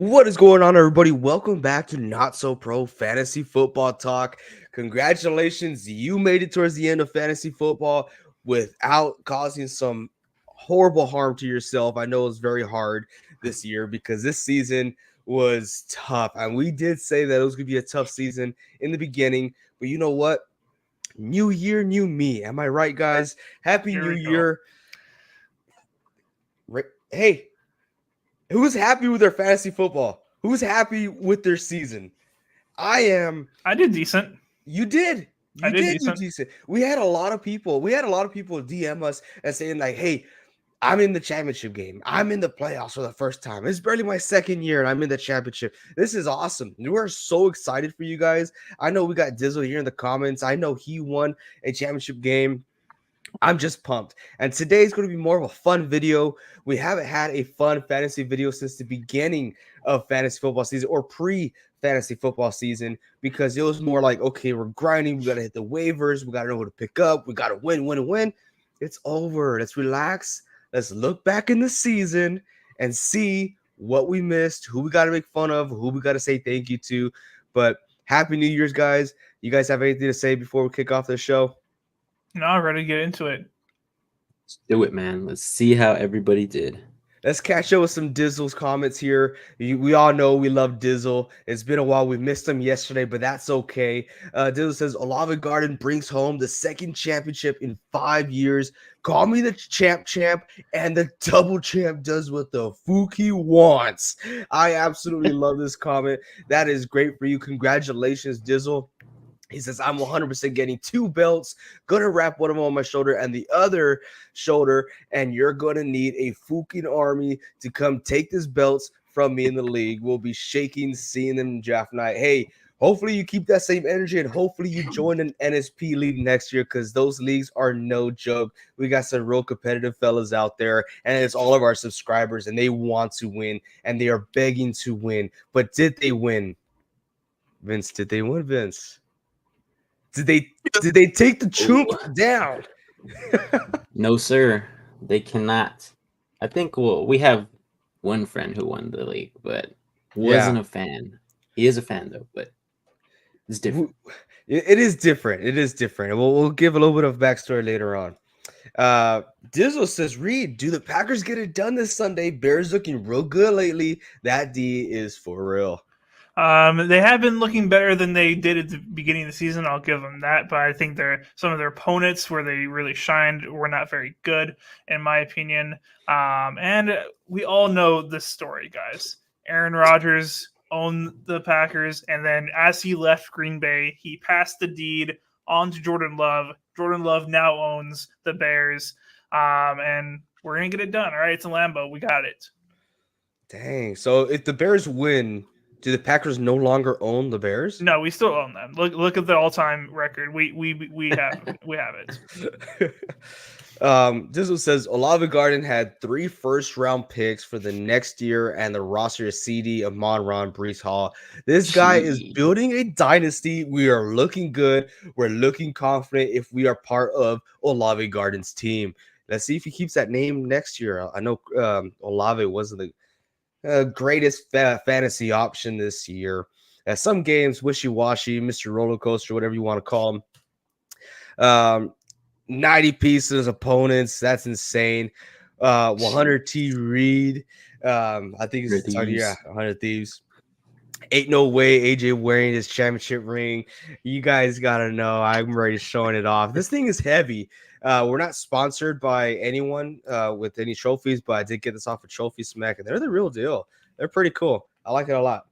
What is going on, everybody? Welcome back to Not So Pro Fantasy Football Talk. Congratulations, you made it towards the end of fantasy football without causing some horrible harm to yourself. I know it's very hard this year because this season was tough, and we did say that it was going to be a tough season in the beginning, but you know what? New year, new me. Am I right, guys? Happy New Year. Hey, who's happy with their fantasy football? Who's happy with their season? I am. I did decent. You did. You did do decent. We had a lot of people DM us and saying like, hey, I'm in the championship game. I'm in the playoffs for the first time. It's barely my second year and I'm in the championship. This is awesome. We're so excited for you guys. I know we got Dizzle here in the comments. I know he won a championship game. I'm just pumped. And today is going to be more of a fun video. We haven't had a fun fantasy video since the beginning of fantasy football season or pre-fantasy football season because it was more like, okay, we're grinding. We got to hit the waivers. We got to know who to pick up. We got to win. It's over. Let's relax. Let's look back in the season and see what we missed, who we got to make fun of, who we got to say thank you to. But happy New Year's, guys. You guys have anything to say before we kick off the show? No, I'm ready to get into it. Let's do it, man. Let's see how everybody did. Let's catch up with some Dizzle's comments here. We all know we love Dizzle. It's been a while. We missed him yesterday, but that's okay. Dizzle says, Olave Garden brings home the second championship in 5 years. Call me the champ, and the double champ does what the fuck he wants. I absolutely love this comment. That is great for you. Congratulations, Dizzle. He says, I'm 100% getting 2 belts, going to wrap one of them on my shoulder and the other shoulder, and you're going to need a fucking army to come take these belts from me in the league. We'll be shaking, seeing them in draft night. Hey, hopefully you keep that same energy, and hopefully you join an NSP league next year because those leagues are no joke. We got some real competitive fellas out there, and it's all of our subscribers, and they want to win, and they are begging to win. But did they win? Vince, did they win, Vince? Did they take the chump down? No, sir. They cannot. I think we have one friend who won the league, but wasn't a fan. He is a fan though, but it's different. It is different. It is different. We'll give a little bit of backstory later on. Dizzle says, Reed, do the Packers get it done this Sunday? Bears looking real good lately. That D is for real. They have been looking better than they did at the beginning of the season. I'll give them that, but I think some of their opponents where they really shined were not very good, in my opinion. And we all know this story, guys. Aaron Rodgers owned the Packers, and then as he left Green Bay, he passed the deed on to Jordan Love. Jordan Love now owns the Bears, and we're gonna get it done. All right, it's a Lambeau. We got it. Dang. So if the Bears win, do the Packers no longer own the Bears? No, we still own them. Look at the all-time record. We have it. This says Olave Garden had 3 first-round picks for the next year, and the roster is CD, Amon-Ra, Breece Hall. This guy is building a dynasty. We are looking good. We're looking confident if we are part of Olave Garden's team. Let's see if he keeps that name next year. I know Olave wasn't the greatest fantasy option this year. At some games, wishy-washy, Mr. Roller Coaster, whatever you want to call him. 90 pieces opponents. That's insane. 100 T Reed. I think it's 100 Thieves. Ain't no way AJ wearing his championship ring. You guys gotta know I'm already showing it off. This thing is heavy. We're not sponsored by anyone with any trophies, but I did get this off of Trophy Smack, and they're the real deal. They're pretty cool. I like it a lot.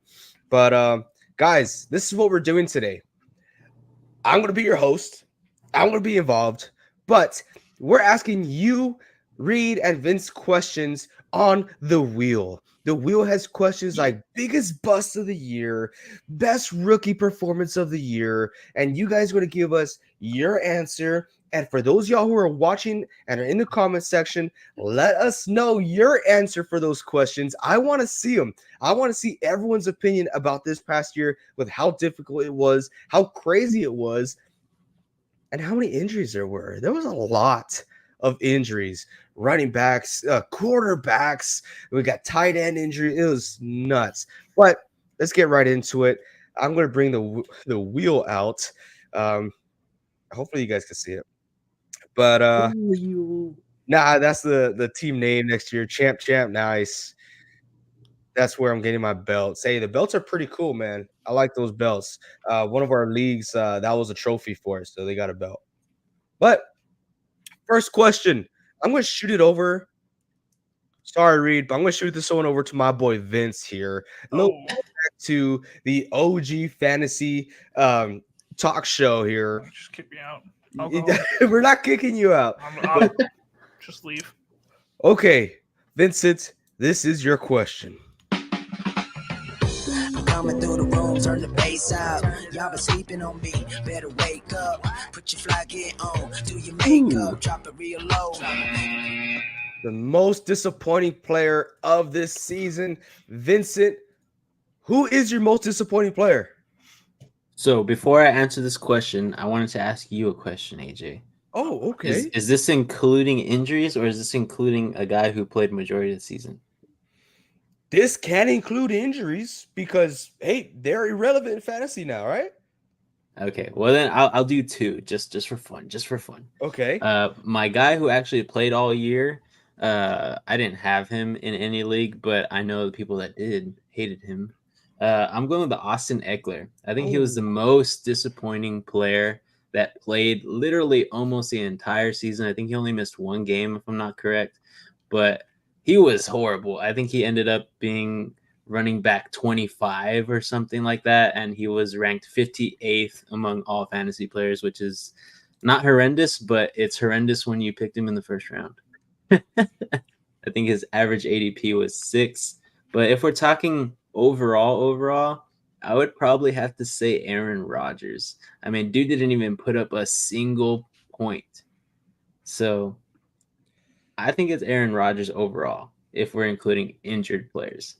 But guys, this is what we're doing today. I'm gonna be your host. I'm gonna be involved, but we're asking you Reed and Vince questions on the wheel. The wheel has questions like biggest bust of the year, best rookie performance of the year, and you guys are going to give us your answer. And for those y'all who are watching and are in the comment section, let us know your answer for those questions. I want to see them. I want to see everyone's opinion about this past year with how difficult it was, how crazy it was, and how many injuries there were. There was a lot of injuries. Running backs, quarterbacks. We got tight end injury. It was nuts. But let's get right into it. I'm going to bring the wheel out. Hopefully you guys can see it. But nah, that's the team name next year. Champ. Nice. That's where I'm getting my belts. Hey, the belts are pretty cool, man. I like those belts. One of our leagues, that was a trophy for us, so they got a belt. But first question, I'm going to shoot it over. Sorry, Reed, but I'm going to shoot this one over to my boy Vince here. A little back to the OG fantasy talk show here. Just kick me out. We're not kicking you out. I'll just leave. Okay, Vincent, this is your question. Coming through the room, turn the bass out. Y'all been sleeping on me, better wake up. Put your fly gear on, do your makeup, drop it real low. The most disappointing player of this season, Vincent. Who is your most disappointing player? So before I answer this question, I wanted to ask you a question, AJ. Oh, okay. Is this including injuries, or is this including a guy who played majority of the season? This can include injuries because, hey, they're irrelevant in fantasy now, right? Okay, well then I'll do two just for fun, Okay. My guy who actually played all year, I didn't have him in any league, but I know the people that did hated him. I'm going with the Austin Eckler. I think he was the most disappointing player that played literally almost the entire season. I think he only missed one game, if I'm not correct, but he was horrible. I think he ended up being running back 25 or something like that, and he was ranked 58th among all fantasy players, which is not horrendous, but it's horrendous when you picked him in the first round. I think his average ADP was 6. But if we're talking overall, I would probably have to say Aaron Rodgers. I mean, dude didn't even put up a single point. So I think it's Aaron Rodgers overall, if we're including injured players.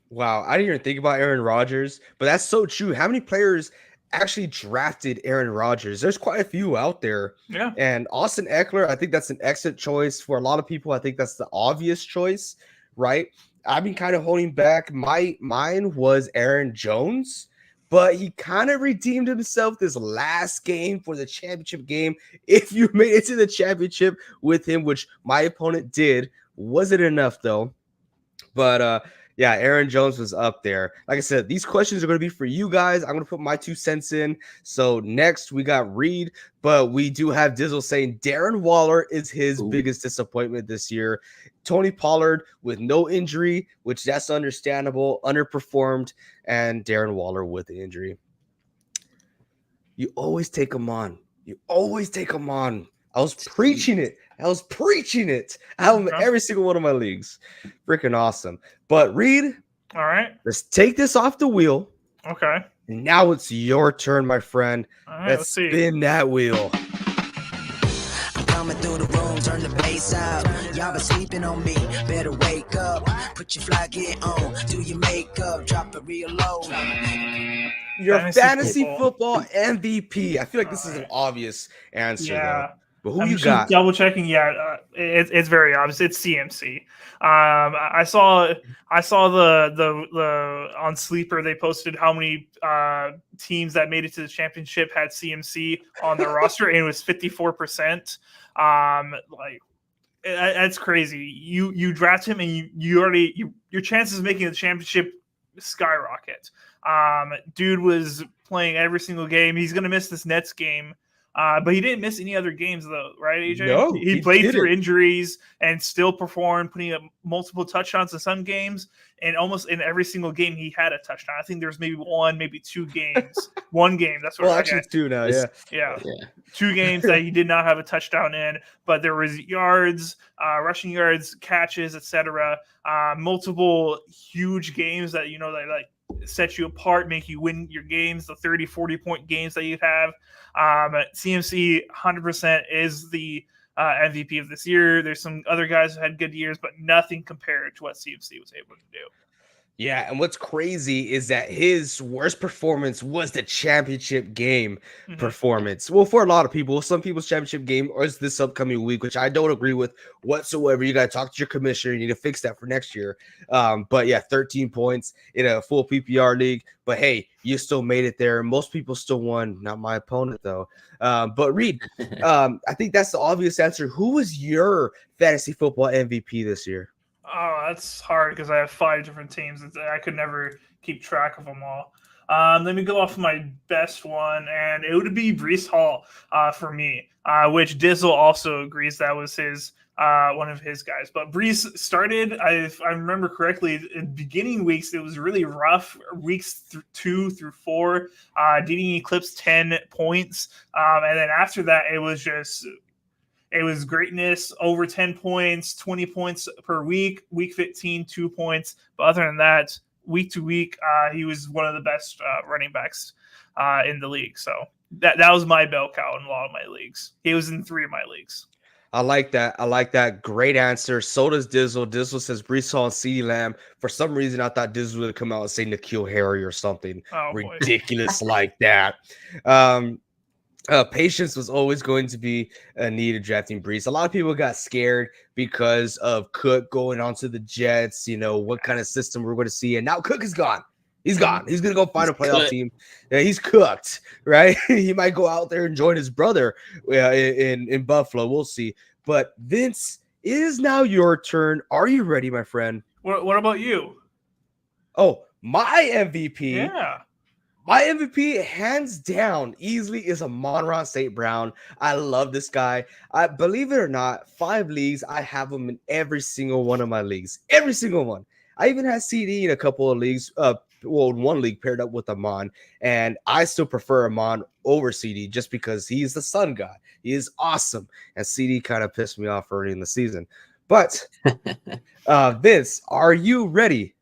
Wow, I didn't even think about Aaron Rodgers, but that's so true. How many players actually drafted Aaron Rodgers? There's quite a few out there. Yeah. And Austin Eckler, I think that's an excellent choice. For a lot of people, I think that's the obvious choice, right? I've been kind of holding back. Mine was Aaron Jones, but he kind of redeemed himself this last game for the championship game. If you made it to the championship with him, which my opponent did, wasn't enough though. But yeah, Aaron Jones was up there. Like I said, these questions are going to be for you guys. I'm going to put my 2 cents in. So next we got Reed, but we do have Dizzle saying Darren Waller is his biggest disappointment this year. Tony Pollard with no injury, which that's understandable, underperformed, and Darren Waller with the injury. You always take him on. I was preaching it. I have him in every single one of my leagues. Freaking awesome. But Reed, all right, let's take this off the wheel. Okay. Now it's your turn, my friend. All right, let's spin that wheel. Coming through the room, turn the bass out. Y'all been sleeping on me, better wake up. Put your fly gear on, do your makeup, drop it real low. Your fantasy football MVP. I feel like this is an obvious answer, though. But who you got? Double checking. Yeah, it's very obvious. It's CMC. I saw the on Sleeper they posted how many teams that made it to the championship had CMC on their roster, and it was 54%. Like that's crazy. You draft him, and your chances of making the championship skyrocket. Dude was playing every single game. He's gonna miss this Nets game. But he didn't miss any other games, though, right, AJ? No, he he played through didn't. injuries and still performed, putting up multiple touchdowns in some games. And almost in every single game, he had a touchdown. I think there's maybe one, maybe 2 games. One game. That's what Well, I actually, got. 2 now. This- Yeah. Yeah. 2 games that he did not have a touchdown in, but there was yards, rushing yards, catches, etc. Multiple huge games that that like set you apart, make you win your games, the 30, 40-point games that you have. CMC 100% is the MVP of this year. There's some other guys who had good years, but nothing compared to what CMC was able to do. Yeah, and what's crazy is that his worst performance was the championship game performance. Well, for a lot of people, some people's championship game is this upcoming week, which I don't agree with whatsoever. You got to talk to your commissioner. You need to fix that for next year. But yeah, 13 points in a full PPR league. But hey, you still made it there. Most people still won. Not my opponent, though. But Reed, I think that's the obvious answer. Who was your fantasy football MVP this year? Oh, that's hard because I have 5 different teams. I could never keep track of them all. Let me go off my best one, and it would be Breece Hall for me, which Dizzle also agrees that was his one of his guys. But Breece started, if I remember correctly, in beginning weeks, it was really rough. Weeks 2 through 4, didn't eclipse 10 points. And then after that, it was greatness, over 10 points, 20 points per week. Week 15, 2 points. But other than that, week to week, he was one of the best running backs in the league. So that was my bell cow in a lot of my leagues. He was in 3 of my leagues. I like that. Great answer. So does Dizzle. Dizzle says Breece Hall and CeeDee Lamb. For some reason, I thought Dizzle would come out and say N'Keal Harry or something ridiculous like that. Patience was always going to be needed drafting Breece. A lot of people got scared because of Cook going on to the Jets, what kind of system we're going to see. And now Cook is gone. He's gone. He's going to go find a playoff team. Yeah, he's cooked, right? He might go out there and join his brother in Buffalo. We'll see. But Vince, it is now your turn. Are you ready, my friend? What about you? Oh, my MVP. Yeah. My MVP, hands down, easily is Amon-Ra St. Brown. I love this guy. I believe it or not, 5 leagues, I have him in every single one of my leagues. Every single one. I even had CD in a couple of leagues. In one league paired up with Amon, and I still prefer Amon over CD just because he's the Sun guy. He is awesome, and CD kind of pissed me off early in the season. But Vince, are you ready?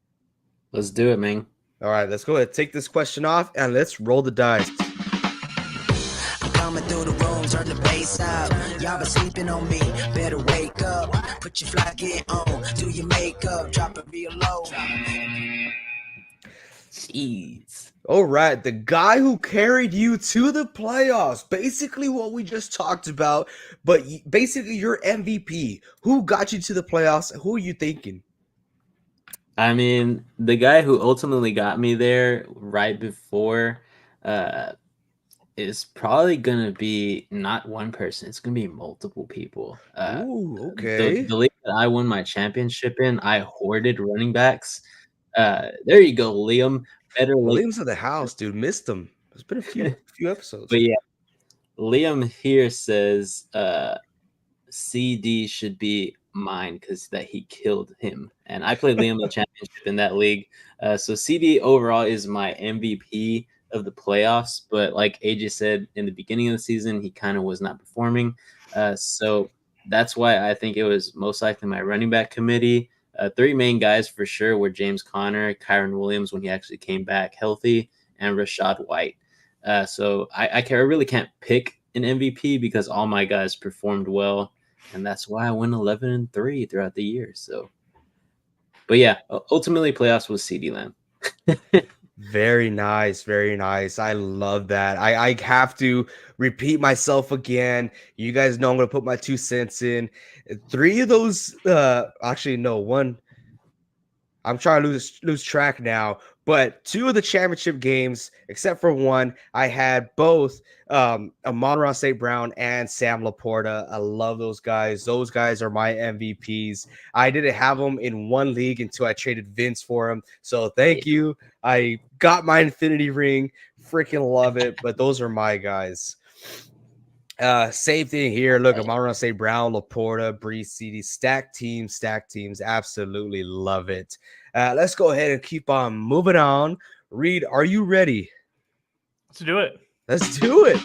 Let's do it, man. All right, let's go ahead. Take this question off and let's roll the dice. I'm coming through the room, turn the bass out. Y'all been sleeping on me, better wake up. Put your fly gear on, do your makeup, drop it real low. Jeez. All right, the guy who carried you to the playoffs, basically what we just talked about, but basically your MVP. Who got you to the playoffs? Who are you thinking? I mean, the guy who ultimately got me there right before is probably going to be not one person. It's going to be multiple people. Ooh, okay. The league that I won my championship in, I hoarded running backs. There you go, Liam. Liam's in the house, dude. Missed him. It's been a few episodes. But yeah, Liam here says CD should be mine because that he killed him, and I played Liam the championship in that league. So CD overall is my MVP of the playoffs, but like AJ said in the beginning of the season, he kind of was not performing. So that's why I think it was most likely my running back committee. 3 main guys for sure were James Conner, Kyron Williams when he actually came back healthy, and Rashad White. So I really can't pick an MVP because all my guys performed well, and that's why I went 11-3 throughout the year. So, but yeah, ultimately playoffs was CeeDee Lamb. Very nice, very nice. I love that. I have to repeat myself again. You guys know I'm gonna put my 2 cents in. 3 of those, actually no, 1. I'm trying to lose track now, but 2 of the championship games, except for 1, I had both Amon-Ra St. Brown and Sam Laporta. I love those guys. Those guys are my MVPs. I didn't have them in 1 league until I traded Vince for them. So thank you. I got my infinity ring. Freaking love it. But those are my guys. Same thing here. Look, I'm gonna say Brown, Laporta, Breeze, CD, stacked teams, absolutely love it. Let's go ahead and keep on moving on. Reed, are you ready? Let's do it. Let's do it.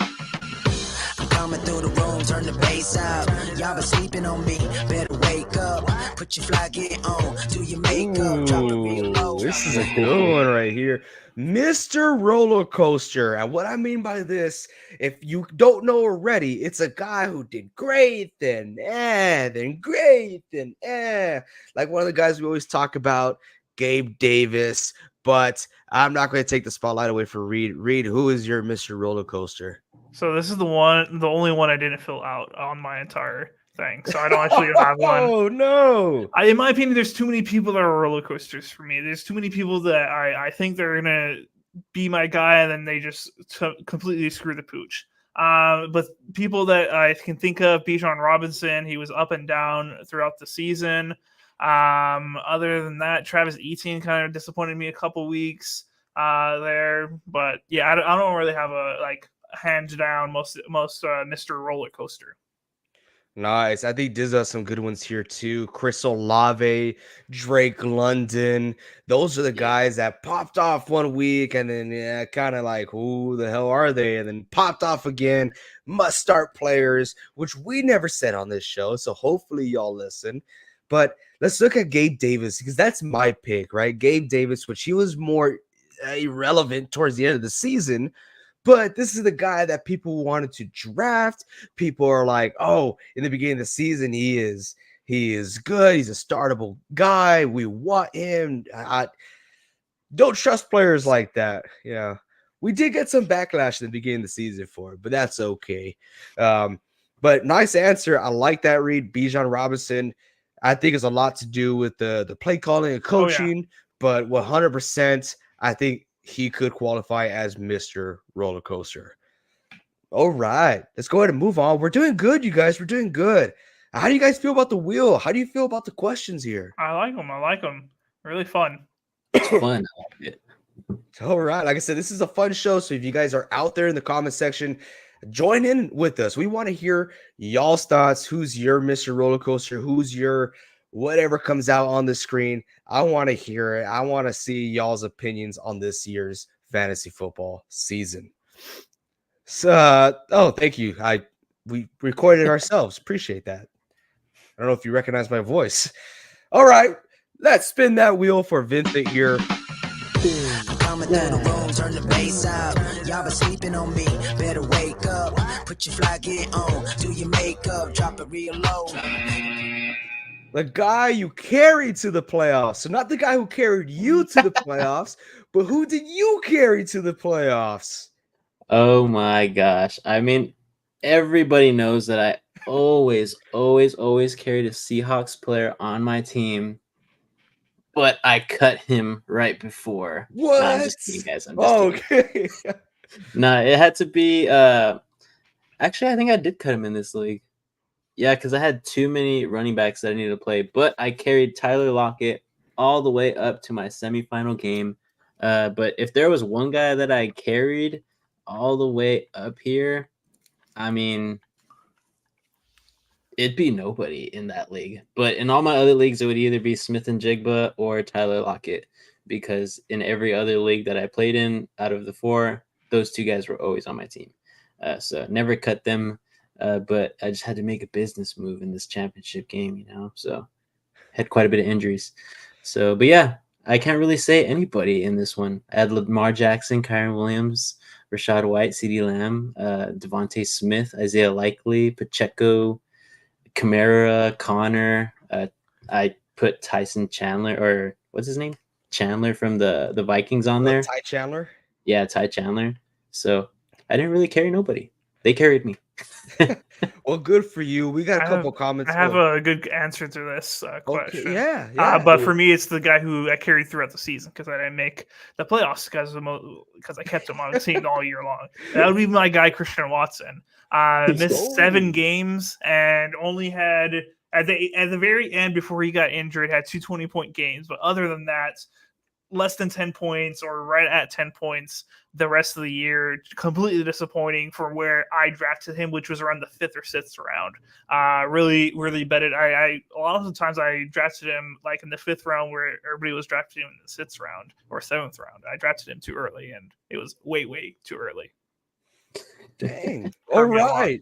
I'm coming through the room, turn the bass out. Y'all been sleeping on me, better wake up. Put your fly gear on, do your makeup, drop it real low. This is a good one right here. Mr. Roller Coaster. And what I mean by this, if you don't know already, it's a guy who did great, then great, then Like one of the guys we always talk about, Gabe Davis. But I'm not going to take the spotlight away from Reed. Reed, who is your Mr. Roller Coaster? So this is the only one I didn't fill out on my entire thing. So I don't actually have one. Oh no! In my opinion, there's too many people that are roller coasters for me. There's too many people that I think they're gonna be my guy, and then they just completely screw the pooch. But people that I can think of, Bijan Robinson, he was up and down throughout the season. Other than that, Travis Etienne kind of disappointed me a couple weeks there. But yeah, I don't really have a hands down most Mr. Roller Coaster. Nice. I think Diz has some good ones here too. Chris Olave, Drake London. Those are the guys that popped off one week and then kind of like, who the hell are they? And then popped off again. Must start players, which we never said on this show. So hopefully y'all listen. But let's look at Gabe Davis because that's my pick, right? Gabe Davis, which he was more irrelevant towards the end of the season. But this is the guy that people wanted to draft. People are like, oh, in the beginning of the season, he is good. He's a startable guy. We want him. I don't trust players like that. Yeah. We did get some backlash in the beginning of the season for it, but that's okay. But nice answer. I like that read. Bijan Robinson, I think it's a lot to do with the play calling and coaching, but 100%, I think he could qualify as Mr. Roller Coaster. All right, let's go ahead and move on. We're doing good, you guys. We're doing good. How do you guys feel about the wheel? How do you feel about the questions here? I like them. Really fun. It's fun. I like it. All right. Like I said, this is a fun show. So if you guys are out there in the comment section, join in with us. We want to hear y'all's thoughts. Who's your Mr. Roller Coaster? Who's your whatever comes out on the screen? I want to hear it. I want to see y'all's opinions on this year's fantasy football season. So, thank you. We recorded it ourselves. Appreciate that. I don't know if you recognize my voice. All right, let's spin that wheel for Vincent here. Coming through the room, turn the bass out. Y'all been sleeping on me, better wake up. Put your fly gear on, do your makeup, drop it real low. The guy you carried to the playoffs. So not the guy who carried you to the playoffs, but who did you carry to the playoffs? Oh my gosh. I mean, everybody knows that I always carried a Seahawks player on my team, but I cut him right before. What? No, I'm just kidding, guys. I'm just kidding. Okay. No, it had to be actually I think I did cut him in this league. Yeah, because I had too many running backs that I needed to play, but I carried Tyler Lockett all the way up to my semifinal game. But if there was one guy that I carried all the way up here, I mean, it'd be nobody in that league. But in all my other leagues, it would either be Smith and Jigba or Tyler Lockett, because in every other league that I played in, out of the four, those two guys were always on my team. So never cut them. But I just had to make a business move in this championship game, you know, so had quite a bit of injuries. So, but yeah, I can't really say anybody in this one. I had Lamar Jackson, Kyron Williams, Rashad White, CeeDee Lamb, Devontae Smith, Isaiah Likely, Pacheco, Kamara, Connor. I put Tyson Chandler, or what's his name? Chandler from the Vikings on there. Ty Chandler? Yeah, Ty Chandler. So I didn't really carry nobody. They carried me. Well, good for you. We got a couple comments. I have a good answer to this question. Okay, yeah. But for me, it's the guy who I carried throughout the season because I didn't make the playoffs because I kept him on the team all year long. That would be my guy, Christian Watson. Missed 7 games and only had at the very end before he got injured had 2 20-point games. But other than that, less than 10 points or right at 10 points the rest of the year. Completely disappointing for where I drafted him, which was around the 5th or 6th round. Really, really betted. I a lot of the times I drafted him like in the 5th round where everybody was drafting him in the 6th round or 7th round. I drafted him too early, and it was way, way too early. Dang. All right.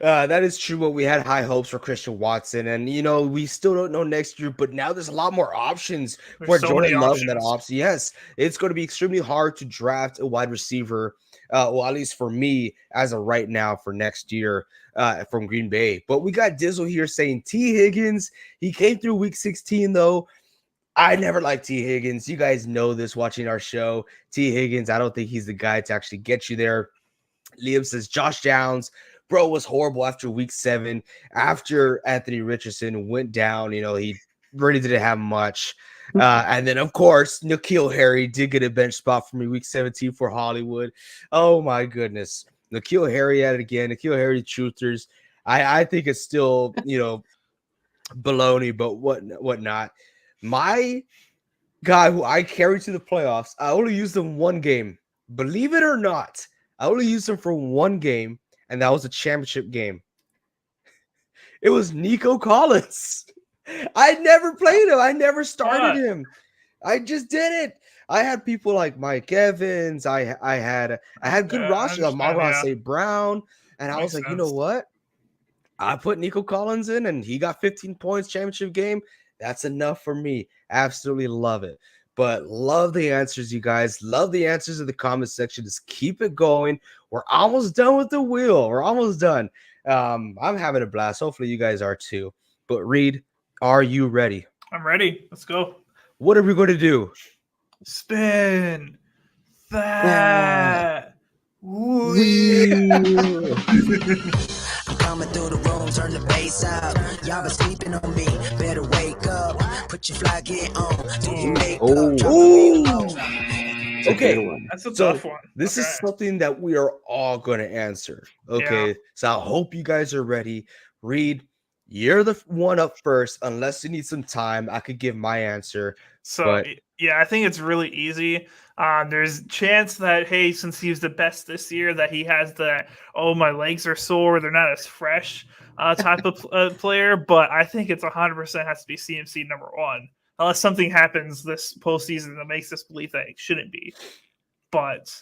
That is true, but we had high hopes for Christian Watson, and we still don't know next year, but now there's a lot more options for Jordan Love in that option. Yes, it's going to be extremely hard to draft a wide receiver, well, at least for me as of right now for next year from Green Bay. But we got Dizzle here saying T. Higgins. He came through week 16 though. I never liked T. Higgins. You guys know this watching our show. T. Higgins, I don't think he's the guy to actually get you there. Liam says Josh Downs, bro, was horrible after week 7. After Anthony Richardson went down, he really didn't have much. And then, of course, N'Keal Harry did get a bench spot for me week 17 for Hollywood. Oh, my goodness. N'Keal Harry at it again. N'Keal Harry truthers. I think it's still, baloney, but whatnot. My guy who I carried to the playoffs, I only used him one game. Believe it or not. I only used him for one game, and that was a championship game. It was Nico Collins. I never played him. I never started him. I just did it. I had people like Mike Evans. I had good rosters like Amon-Ra St. Brown, and I was like, you know what? I put Nico Collins in, and he got 15 points championship game. That's enough for me. Absolutely love it. But love the answers, you guys. Love the answers in the comment section. Just keep it going. We're almost done with the wheel. We're almost done. I'm having a blast. Hopefully you guys are too. But Reed, are you ready? I'm ready. Let's go. What are we going to do? Spin that wheel. Coming through the room, turn the bass up. Y'all been sleeping on me. Better wake up. Put your fly get on. Do your makeup. Okay, that's a tough one. This is something that we are all going to answer. Okay, so I hope you guys are ready. Reed, you're the one up first. Unless you need some time, I could give my answer. So I think it's really easy. There's a chance that, hey, since he was the best this year, that he has the, my legs are sore, they're not as fresh type of player. But I think it's 100% has to be CMC number 1. Unless something happens this postseason that makes us believe that it shouldn't be. But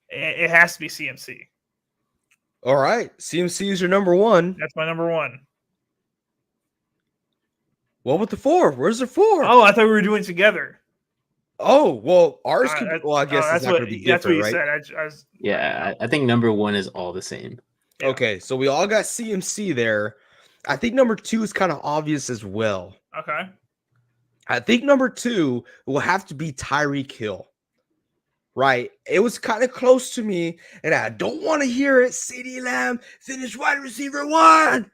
it has to be CMC. All right. CMC is your number 1. That's my number 1. What with the 4? Where's the 4? Oh, I thought we were doing it together. Oh, well, ours could. Well, I guess it's not going to be different, right? That's what you said. I think number 1 is all the same. Yeah. Okay, so we all got CMC there. I think number 2 is kind of obvious as well. Okay. I think number 2 will have to be Tyreek Hill. Right? It was kind of close to me, and I don't want to hear it. CeeDee Lamb finished wide receiver 1.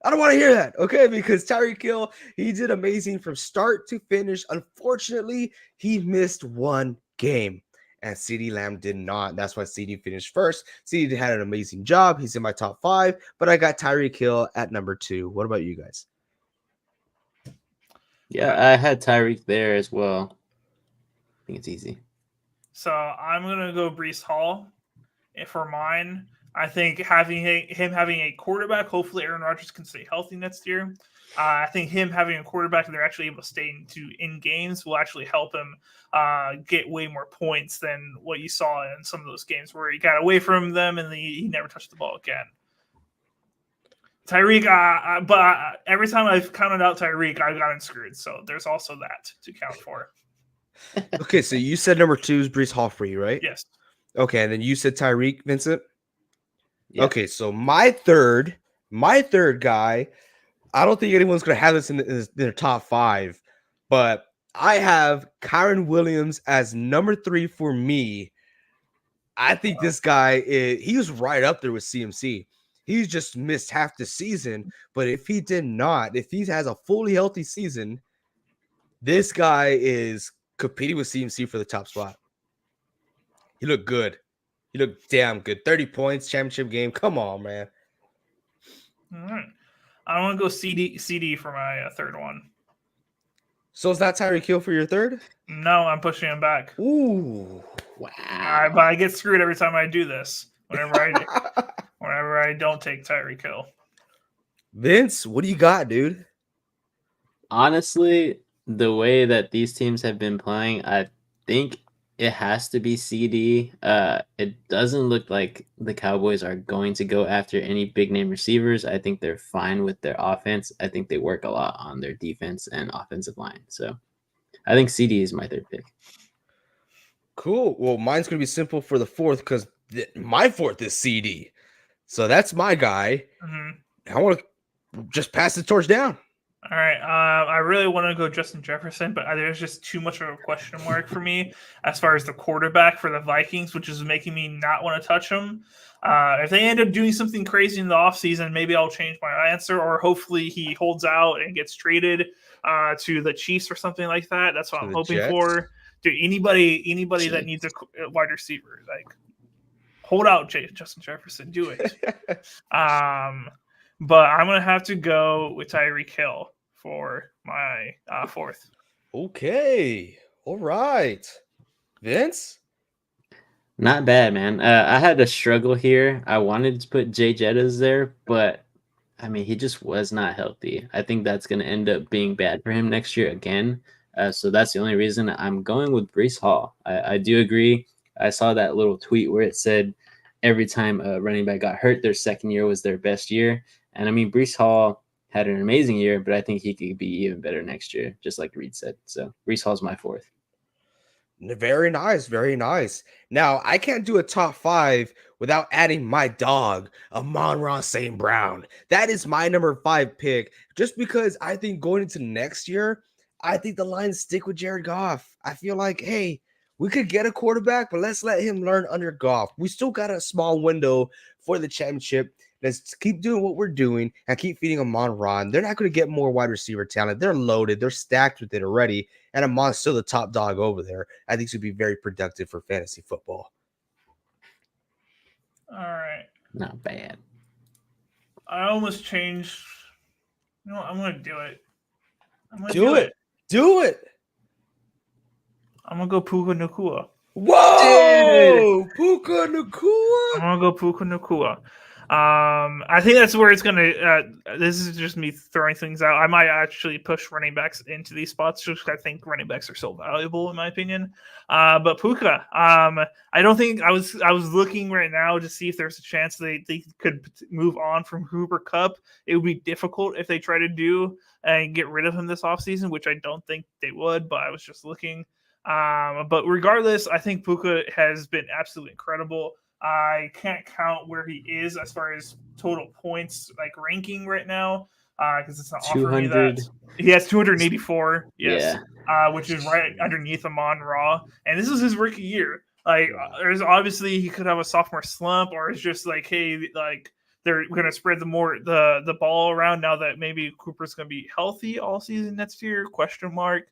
I don't want to hear that, okay? Because Tyreek Hill, he did amazing from start to finish. Unfortunately, he missed one game, and CeeDee Lamb did not. That's why CeeDee finished first. CeeDee had an amazing job. He's in my top 5, but I got Tyreek Hill at number 2. What about you guys? Yeah, I had Tyreek there as well. I think it's easy. So I'm going to go Breece Hall for mine. I think having him having a quarterback, hopefully Aaron Rodgers can stay healthy next year. I think him having a quarterback and they're actually able to stay in games will actually help him get way more points than what you saw in some of those games where he got away from them and he never touched the ball again. Tyreek, but every time I've counted out Tyreek, I've gotten screwed. So there's also that to count for. Okay, so you said number 2 is Breece Hall for you, right? Yes. Okay, and then you said Tyreek, Vincent? Yeah. Okay, so my third guy, I don't think anyone's going to have this in their top 5, but I have Kyren Williams as number 3 for me. I think this guy, he was right up there with CMC. He's just missed half the season, but if he has a fully healthy season, this guy is competing with CMC for the top spot. He looked good. He looked damn good. 30 points, championship game. Come on, man. All right. I want to go CD for my third one. So is that Tyreek Hill for your third? No, I'm pushing him back. Ooh. Wow. But I get screwed every time I do this. Whenever I don't take Tyreek Hill. Vince, what do you got, dude? Honestly, the way that these teams have been playing, I think it has to be CD. It doesn't look like the Cowboys are going to go after any big name receivers. I think they're fine with their offense. I think they work a lot on their defense and offensive line. So I think CD is my third pick. Cool. Well, mine's going to be simple for the fourth because my fourth is CD. So that's my guy. Mm-hmm. I want to just pass the torch down. All right. I really want to go Justin Jefferson, but there's just too much of a question mark for me as far as the quarterback for the Vikings, which is making me not want to touch him. If they end up doing something crazy in the offseason, maybe I'll change my answer, or hopefully he holds out and gets traded to the Chiefs or something like that. That's what I'm hoping Jets? for. Dude, anybody that needs a wide receiver, like hold out, Justin Jefferson, do it. But I'm gonna have to go with Tyreek Hill for my fourth. Okay. All right. Vince? Not bad, man. I had a struggle here. I wanted to put Jay Jettas there, but I mean, he just was not healthy. I think that's going to end up being bad for him next year again. So that's the only reason I'm going with Breece Hall. I do agree. I saw that little tweet where it said every time a running back got hurt, their second year was their best year. And I mean, Breece Hall had an amazing year, but I think he could be even better next year, just like Reed said. So Breece Hall's my fourth. Very nice. Very nice. Now, I can't do a top five without adding my dog, Amon-Ra St. Brown. That is my number 5 pick, just because I think going into next year, I think the Lions stick with Jared Goff. I feel like, hey, we could get a quarterback, but let's let him learn under Goff. We still got a small window for the championship. Let's keep doing what we're doing and keep feeding Amon-Ra. And they're not going to get more wide receiver talent. They're loaded. They're stacked with it already. And Amon's still the top dog over there. I think this would be very productive for fantasy football. All right. Not bad. I almost changed. You know what? I'm gonna do it. Do it. Do it. I'm gonna go Puka Nacua. Whoa! Puka Nacua. I'm gonna go Puka Nacua. I think that's where it's gonna. This is just me throwing things out. I might actually push running backs into these spots just because I think running backs are so valuable in my opinion. But Puka, I don't think I was looking right now to see if there's a chance they could move on from Cooper Kupp. It would be difficult if they try to do and get rid of him this offseason, which I don't think they would. But I was just looking. But regardless, I think Puka has been absolutely incredible. I can't count where he is as far as total points like ranking right now because it's not offering me that. He has 284, yes, which is right underneath Amon-Ra, and this is his rookie year. Like, there's obviously he could have a sophomore slump, or it's just like, hey, like they're going to spread the ball around now that maybe Cooper's going to be healthy all season next year? Question mark.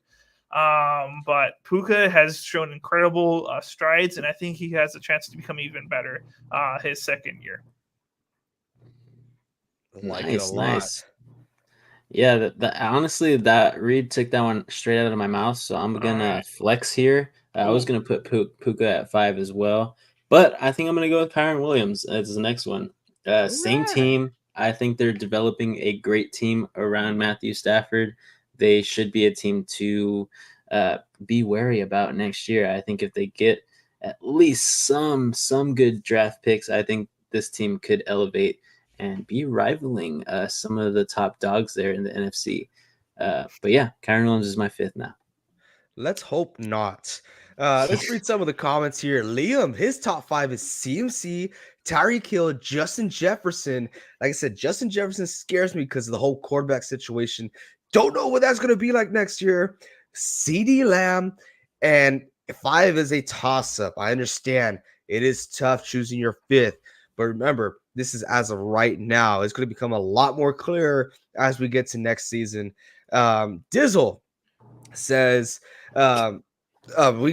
But Puka has shown incredible strides, and I think he has a chance to become even better his second year. Like it a lot. Nice. Yeah, honestly, that Reed took that one straight out of my mouth, so I'm gonna flex here. I was gonna put Puka at 5 as well, but I think I'm gonna go with Kyron Williams as the next one. Same team. I think they're developing a great team around Matthew Stafford. They should be a team to be wary about next year. I think if they get at least some good draft picks, I think this team could elevate and be rivaling some of the top dogs there in the NFC. But yeah, Kyron Williams is my 5th now. Let's hope not. Let's read some of the comments here. Liam, his top 5 is CMC, Tyreek Hill, Justin Jefferson. Like I said, Justin Jefferson scares me because of the whole quarterback situation. Don't know what that's going to be like next year. CeeDee Lamb, and 5 is a toss-up. I understand it is tough choosing your 5th, but remember, this is as of right now. It's going to become a lot more clear as we get to next season. Dizzle says, we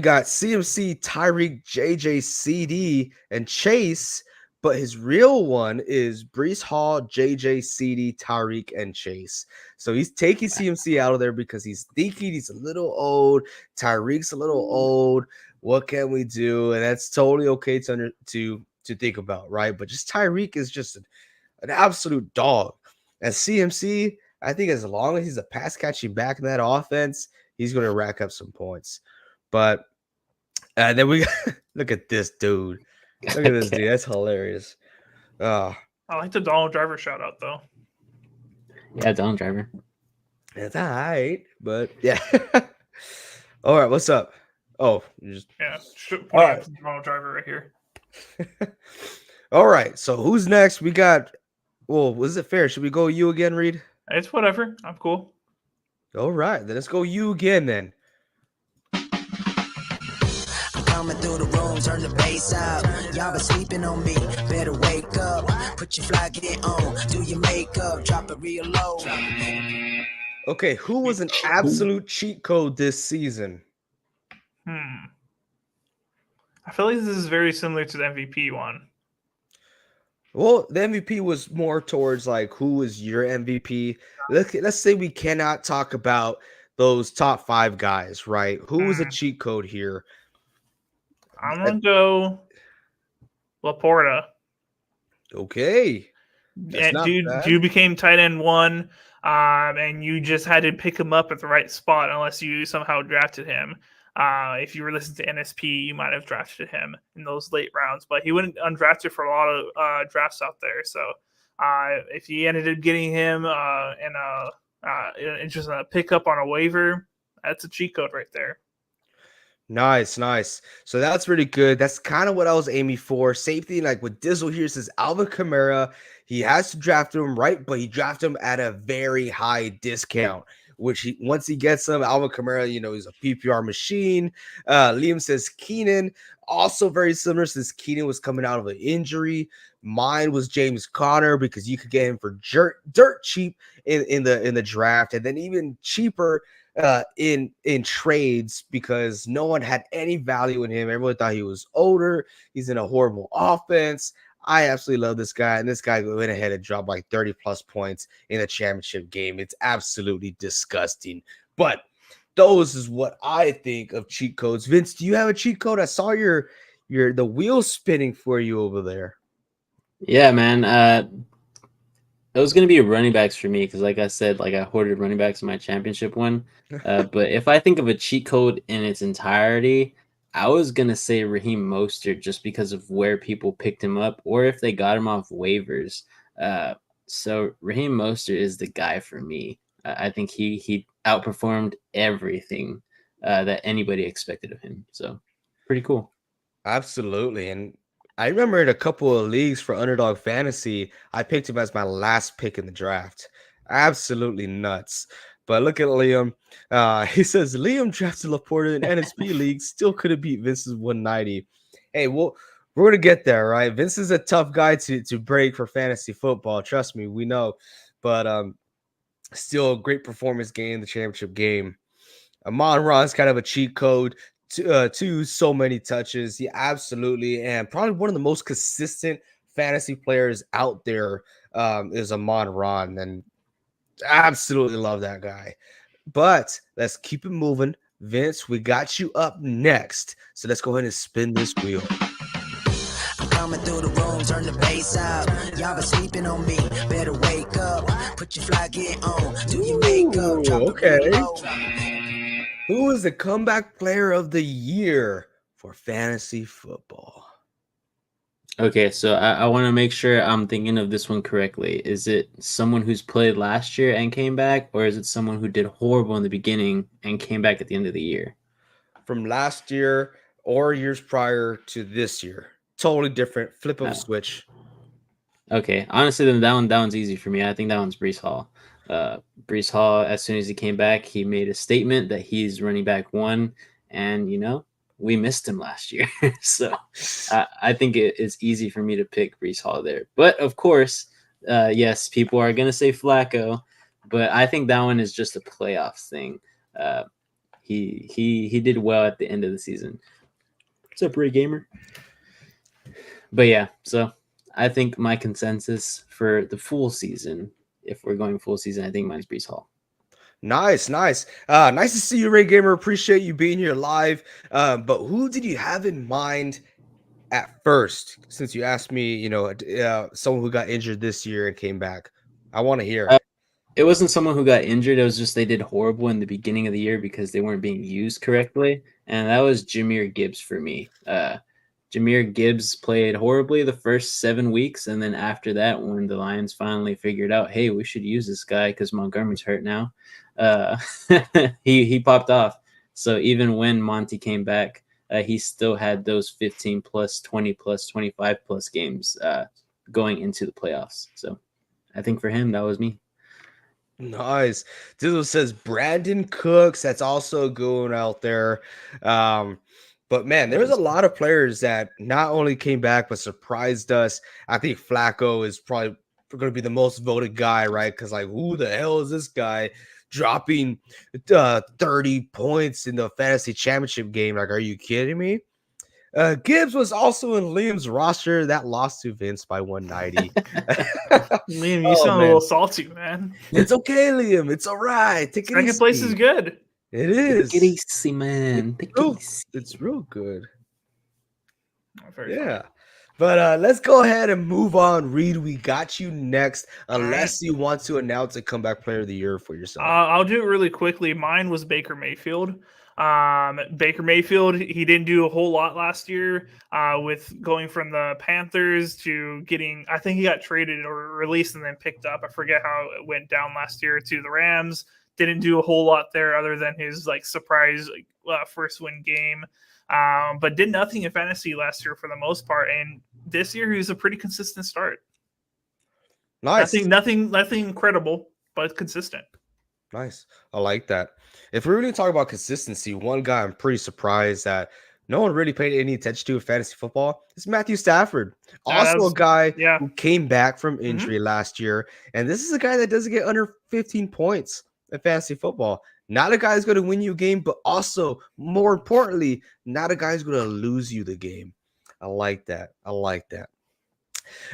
got CMC, Tyreek, JJ, CD, and Chase, but his real one is Brees Hall, JJ, CD, Tyreek, and Chase. So he's taking CMC out of there because he's thinking he's a little old. Tyreek's a little old. What can we do? And that's totally okay to think about, right? But just Tyreek is just an absolute dog. And CMC, I think as long as he's a pass catching back in that offense, he's going to rack up some points. But then we look at this dude. Look at this dude. That's hilarious. I like the Donald Driver shout out though. Yeah, Donald Driver. It's all right, but yeah. All right, what's up? Oh, you just All right. Donald Driver right here. all right. So who's next? We got. Well, was it fair? Should we go you again, Reed? It's whatever. I'm cool. All right, then let's go you again then. Coming through the room, turn the bass out. Y'all been sleeping on me, better wake up. Put your fly get on, do your makeup, drop it real low. Okay, who was an absolute cheat code this season? I feel like this is very similar to the MVP one. Well, the MVP was more towards like who was your MVP. Let's say we cannot talk about those top 5 guys, right? Who was a cheat code here? I'm gonna go Laporta. Okay. You became tight end 1, and you just had to pick him up at the right spot unless you somehow drafted him. If you were listening to NSP, you might have drafted him in those late rounds, but he went undrafted for a lot of drafts out there. So if you ended up getting him in just a pickup on a waiver, that's a cheat code right there. Nice. So that's really good. That's kind of what I was aiming for. Safety, like with Dizzle here says Alvin Kamara. He has to draft him, right? But he drafted him at a very high discount, which once he gets him, Alvin Kamara, he's a PPR machine. Liam says Keenan, also very similar since Keenan was coming out of an injury. Mine was James Conner because you could get him for dirt cheap in the draft, and then even cheaper in trades because no one had any value in him. Everyone thought he was older. He's in a horrible offense. I absolutely love this guy, and this guy went ahead and dropped like 30 plus points in a championship game. It's absolutely disgusting. But those is what I think of cheat codes. Vince, do you have a cheat code? I saw the wheel spinning for you over there. Yeah, man. It was going to be running backs for me because, like I said, I hoarded running backs in my championship one. But if I think of a cheat code in its entirety, I was going to say Raheem Mostert just because of where people picked him up or if they got him off waivers. So Raheem Mostert is the guy for me. I think he outperformed everything that anybody expected of him. So pretty cool. Absolutely. And I remember in a couple of leagues for Underdog Fantasy, I picked him as my last pick in the draft. Absolutely nuts. But look at Liam. He says Liam drafted Laporta in NSP league, still couldn't beat Vince's 190. Hey, we're gonna get there, right? Vince is a tough guy to break for fantasy football. Trust me, we know. But still a great performance game in the championship game. Amon-Ra is kind of a cheat code to so many touches. Yeah, absolutely. And probably one of the most consistent fantasy players out there is Amon-Ra. And absolutely love that guy. But let's keep it moving. Vince, we got you up next. So let's go ahead and spin this wheel. Coming through the room, turn the bass out. Y'all been sleeping on me, better wake up. Put your fly get on, do your makeup, drop it real low. Who is the comeback player of the year for fantasy football? Okay, so I want to make sure I'm thinking of this one correctly. Is it someone who's played last year and came back, or is it someone who did horrible in the beginning and came back at the end of the year? From last year or years prior to this year. Totally different. Flip of a switch. Okay, honestly, then that one's easy for me. I think that one's Brees Hall. Brees Hall, as soon as he came back, he made a statement that he's running back 1, and we missed him last year. So I think it's easy for me to pick Brees Hall there. But of course, yes, people are going to say Flacco, but I think that one is just a playoffs thing. He did well at the end of the season. What's up, Ray Gamer? But yeah, so I think my consensus for the full season, if we're going full season, I think mine's Brees Hall. Nice. Nice to see you, Ray Gamer. Appreciate you being here live. But who did you have in mind at first, since you asked me, someone who got injured this year and came back? I want to hear. It wasn't someone who got injured. It was just they did horrible in the beginning of the year because they weren't being used correctly. And that was Jahmyr Gibbs for me. Jahmyr Gibbs played horribly the first 7 weeks. And then after that, when the Lions finally figured out, hey, we should use this guy because Montgomery's hurt now, he popped off. So even when Monty came back, he still had those 15 plus, 20 plus, 25 plus games going into the playoffs. So I think for him, that was me. Nice. Dizzle says Brandon Cooks. That's also going out there. But man, there's a lot of players that not only came back but surprised us. I think Flacco is probably going to be the most voted guy, right? Because like, who the hell is this guy dropping 30 points in the fantasy championship game? Like, are you kidding me? Gibbs was also in Liam's roster that lost to Vince by 190. Liam, you sound a little salty, man. It's okay, Liam. It's all right. Take it Second easy. place is good. It is. Take it easy, man. It's real good. Very Yeah. funny. But let's go ahead and move on. Reed, we got you next. Unless you want to announce a comeback player of the year for yourself. I'll do it really quickly. Mine was Baker Mayfield. Baker Mayfield, he didn't do a whole lot last year with going from the Panthers to getting, I think he got traded or released and then picked up. I forget how it went down last year to the Rams. Didn't do a whole lot there other than his like surprise first win game. But did nothing in fantasy last year for the most part. And this year he was a pretty consistent start. Nice. Nothing incredible, but consistent. Nice. I like that. If we're really talking about consistency, one guy I'm pretty surprised that no one really paid any attention to in fantasy football is Matthew Stafford. Also a guy who came back from injury last year. And this is a guy that doesn't get under 15 points in fantasy football. Not a guy who's going to win you a game, but also, more importantly, not a guy who's going to lose you the game. I like that.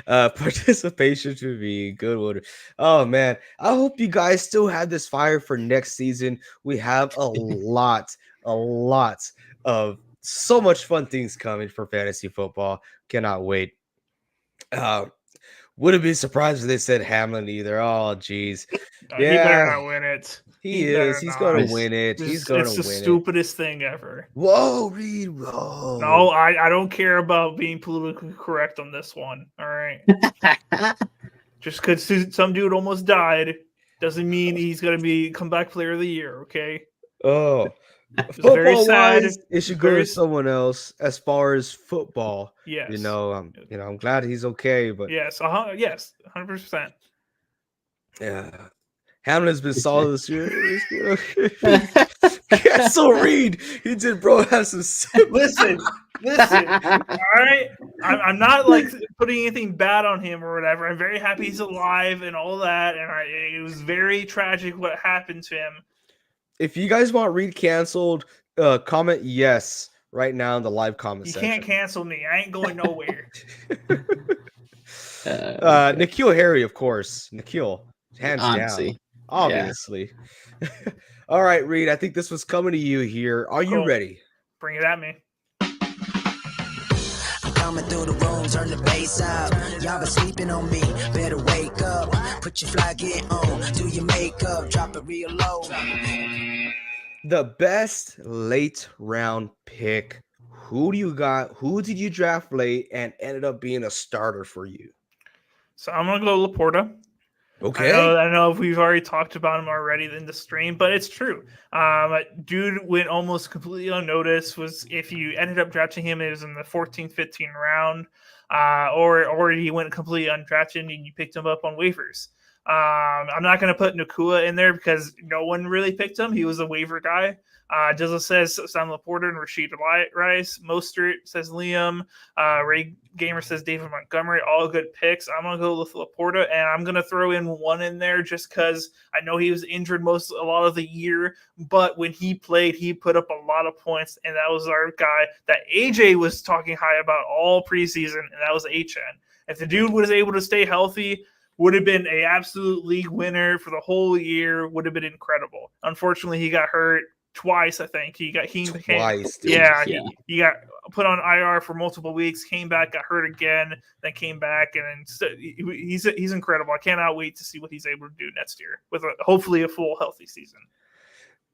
Participation should be a good one. Oh man, I hope you guys still have this fire for next season. We have a lot of so much fun things coming for fantasy football. Cannot wait. Wouldn't be surprised if they said Hamlin either. Oh geez, He better not win it. He's going to win it. He's going to win it. It's the stupidest thing ever. Whoa, Reed. Whoa. No, I don't care about being politically correct on this one. All right. Just because some dude almost died doesn't mean he's going to be comeback player of the year, okay? Oh. Football-wise, it should go to someone else as far as football. Yes. I'm glad he's okay, but yes, 100%. Yeah. Hamlin's been solid this year. Cancel Reed. He did, bro. Have some. Listen. All right. I'm not like putting anything bad on him or whatever. I'm very happy he's alive and all that. And it was very tragic what happened to him. If you guys want Reed canceled, comment yes right now in the live comment section. You can't cancel me. I ain't going nowhere. N'Keal Harry, of course. N'Keal, hands down. Obviously. Yeah. All right, Reed, I think this was coming to you here. Are you ready? Bring it at me. I'm coming through the room, turn the bass up. Y'all been sleeping on me, better wake up. Put your fly gear on, do your makeup, drop it real low. The best late round pick. Who do you got? Who did you draft late and ended up being a starter for you? So I'm going to go Laporta. Okay. I know if we've already talked about him already in the stream, but it's true. Dude went almost completely unnoticed. If you ended up drafting him, it was in the 14th, 15th round, or he went completely undrafted and you picked him up on waivers. I'm not going to put Nakua in there because no one really picked him. He was a waiver guy. Dizzle says Sam Laporta and Rashid Rice. Mostert says Liam. Ray Gamer says David Montgomery. All good picks. I'm going to go with Laporta, and I'm going to throw in one in there just because I know he was injured a lot of the year, but when he played, he put up a lot of points, and that was our guy that AJ was talking high about all preseason, and that was HN. If the dude was able to stay healthy, would have been a absolute league winner for the whole year. Would have been incredible. Unfortunately, he got hurt twice. I think he Twice, dude. he got put on IR for multiple weeks. Came back, got hurt again, then came back, and he's incredible. I cannot wait to see what he's able to do next year with hopefully a full healthy season.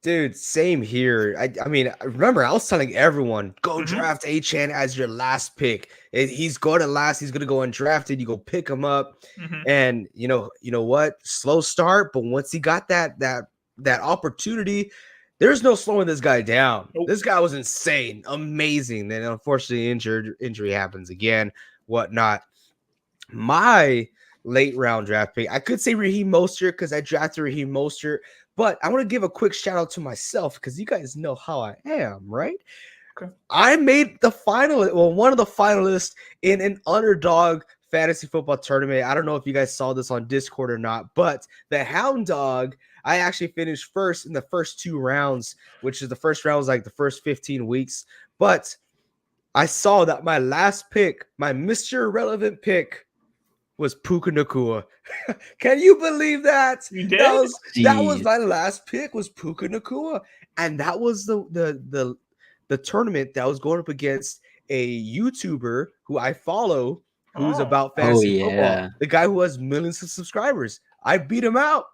Dude, same here. I mean, remember, I was telling everyone, go draft Achane as your last pick. He's going to last. He's going to go undrafted. You go pick him up. And, you know what? Slow start. But once he got that opportunity, there's no slowing this guy down. Nope. This guy was insane. Amazing. Then, unfortunately, injury happens again, whatnot. My late round draft pick, I could say Raheem Mostert because I drafted Raheem Mostert. But I want to give a quick shout out to myself because you guys know how I am, right? Okay. I made one of the finalists in an underdog fantasy football tournament. I don't know if you guys saw this on Discord or not, but the Hound Dog, I actually finished first in the first 2 rounds, which is the first round was like the first 15 weeks. But I saw that my last pick, my Mr. Irrelevant pick, was Puka Nacua. Can you believe that? You did? That was my last pick, was Puka Nacua. And that was the tournament that was going up against a YouTuber who I follow who's about fantasy football. The guy who has millions of subscribers. I beat him out.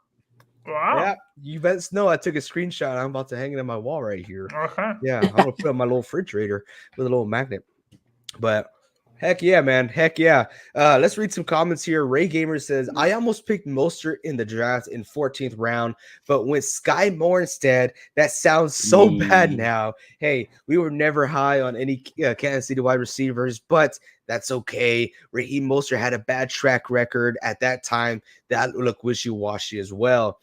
Wow. Yeah, you best know I took a screenshot. I'm about to hang it on my wall right here. Okay. Yeah, I'm gonna put it on my little refrigerator with a little magnet. But heck yeah, man. Heck yeah. Let's read some comments here. Ray Gamer says, I almost picked Mostert in the draft in 14th round, but went Sky Moore instead. That sounds so bad now. Hey, we were never high on any Kansas City wide receivers, but that's okay. Raheem Mostert had a bad track record at that time. That looked wishy-washy as well.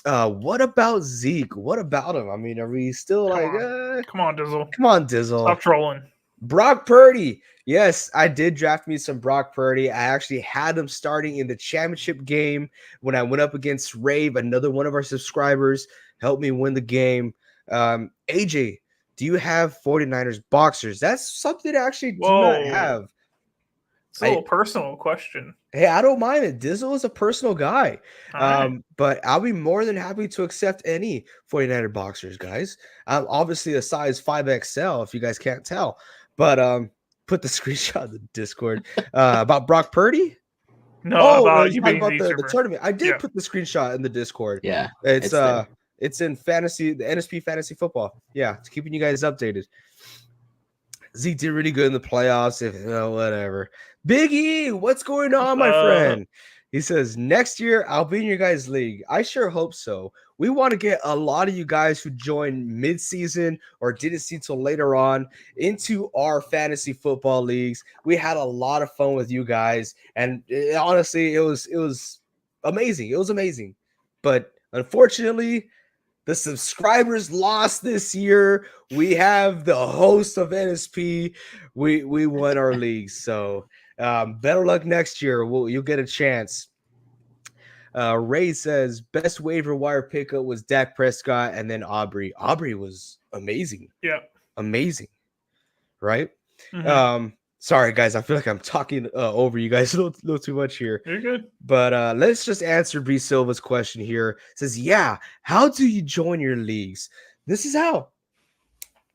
What about Zeke? What about him? I mean, are we still Come on, Dizzle. Come on, Dizzle. Stop trolling. Brock Purdy. Yes, I did draft me some Brock Purdy. I actually had him starting in the championship game when I went up against Rave, another one of our subscribers, helped me win the game. AJ, do you have 49ers boxers? That's something I actually do not have. It's a little personal question. Hey, I don't mind it. Dizzle is a personal guy. But I'll be more than happy to accept any 49er boxers, guys. I'm obviously a size 5XL, if you guys can't tell. But put the screenshot in the Discord about Brock Purdy. No, about you being about the YouTuber. tournament. I did put the screenshot in the Discord. Yeah, it's in fantasy, the NSP fantasy football. Yeah, it's keeping you guys updated. Zeke did really good in the playoffs. Whatever. Big E, what's going on, my friend? He says, next year, I'll be in your guys' league. I sure hope so. We want to get a lot of you guys who joined mid-season or didn't see till later on into our fantasy football leagues. We had a lot of fun with you guys. And honestly, it was amazing. It was amazing. But unfortunately, the subscribers lost this year. We have the host of NSP. We won our league. So better luck next year. You'll get a chance. Ray says best waiver wire pickup was Dak Prescott and then Aubrey. Aubrey was amazing. Yeah. Amazing. Right? Sorry, guys. I feel like I'm talking over you guys a little too much here. You're good. But let's just answer B Silva's question here. It says, yeah, how do you join your leagues? This is how.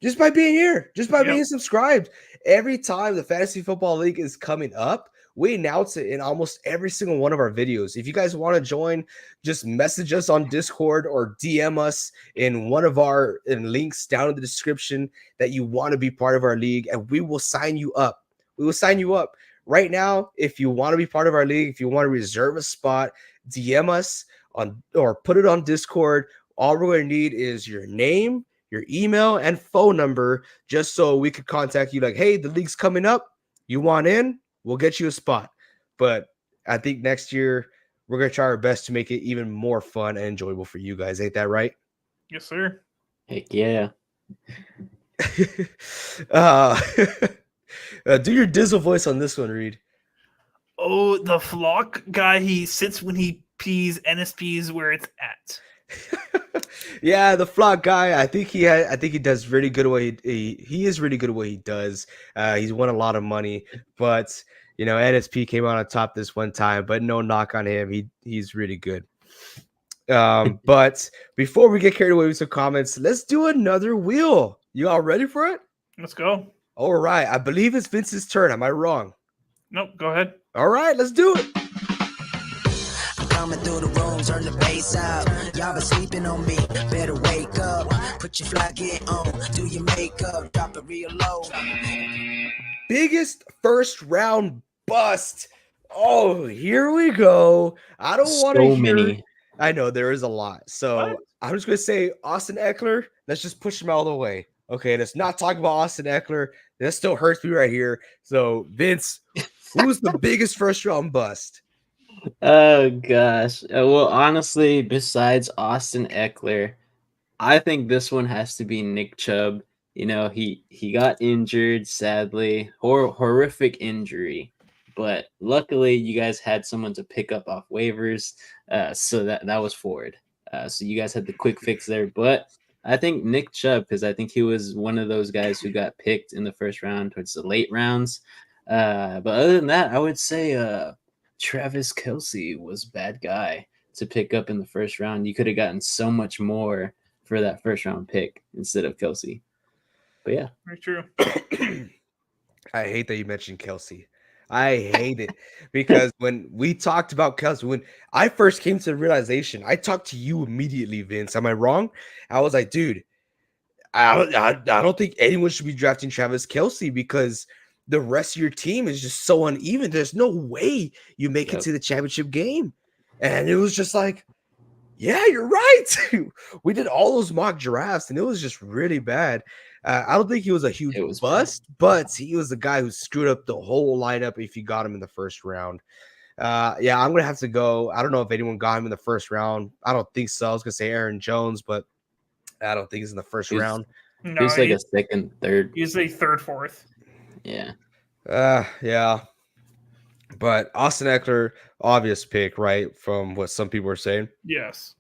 Just by being here. Just by being subscribed. Every time the Fantasy Football League is coming up, we announce it in almost every single one of our videos. If you guys want to join, just message us on Discord or DM us in one of our links down in the description that you want to be part of our league, and we will sign you up. We will sign you up. Right now, if you want to be part of our league, if you want to reserve a spot, DM us on or put it on Discord. All we're going to need is your name, your email, and phone number, just so we could contact you like, hey, the league's coming up. You want in? We'll get you a spot. But I think next year we're going to try our best to make it even more fun and enjoyable for you guys. Ain't that right? Yes, sir. Heck yeah. Do your Dizzle voice on this one, Reed. Oh, the flock guy, he sits when he pees. NSP is where it's at. Yeah, the flock guy. I think he does really good at what he is really good at what he does. He's won a lot of money, but NSP came out on top this one time, but no knock on him. He's really good. But before we get carried away with some comments, let's do another wheel. You all ready for it? Let's go. All right. I believe it's Vince's turn. Am I wrong? Nope, go ahead. All right, let's do it. I'm coming through the room, turn the bass out. Y'all been sleeping on me, better wake up. Put your fly gear on, do your makeup, drop it real low. Biggest first round bust. Oh, here we go. I don't want to So hear. many. I know there is a lot. So What? I'm just going to say Austin Eckler. Let's just push him out of the way. Okay, let's not talk about Austin Eckler. That still hurts me right here. So, Vince, who's the biggest first round bust? Oh gosh. Well, honestly, besides Austin Eckler, I think this one has to be Nick Chubb. He got injured, sadly, horrific injury, but luckily you guys had someone to pick up off waivers, so that was Ford. So you guys had the quick fix there, but I think Nick Chubb, because I think he was one of those guys who got picked in the first round towards the late rounds. But other than that, I would say Travis Kelce was a bad guy to pick up in the first round. You could have gotten so much more for that first round pick instead of Kelce. But yeah, Very true. I hate that you mentioned Kelce. I hate it because when we talked about Kelce, when I first came to the realization, I talked to you immediately, Vince. Am I wrong? I was like, dude, I don't think anyone should be drafting Travis Kelce because the rest of your team is just so uneven. There's no way you make it to the championship game. And it was just like, yeah, you're right. We did all those mock drafts and it was just really bad. I don't think he was a huge bust, but he was the guy who screwed up the whole lineup if you got him in the first round. Yeah, I'm going to have to go. I don't know if anyone got him in the first round. I don't think so. I was going to say Aaron Jones, but I don't think he's in the first round. No, he was like a second, third. Usually third, fourth. Yeah. Yeah. But Austin Eckler, obvious pick, right? From what some people are saying. Yes.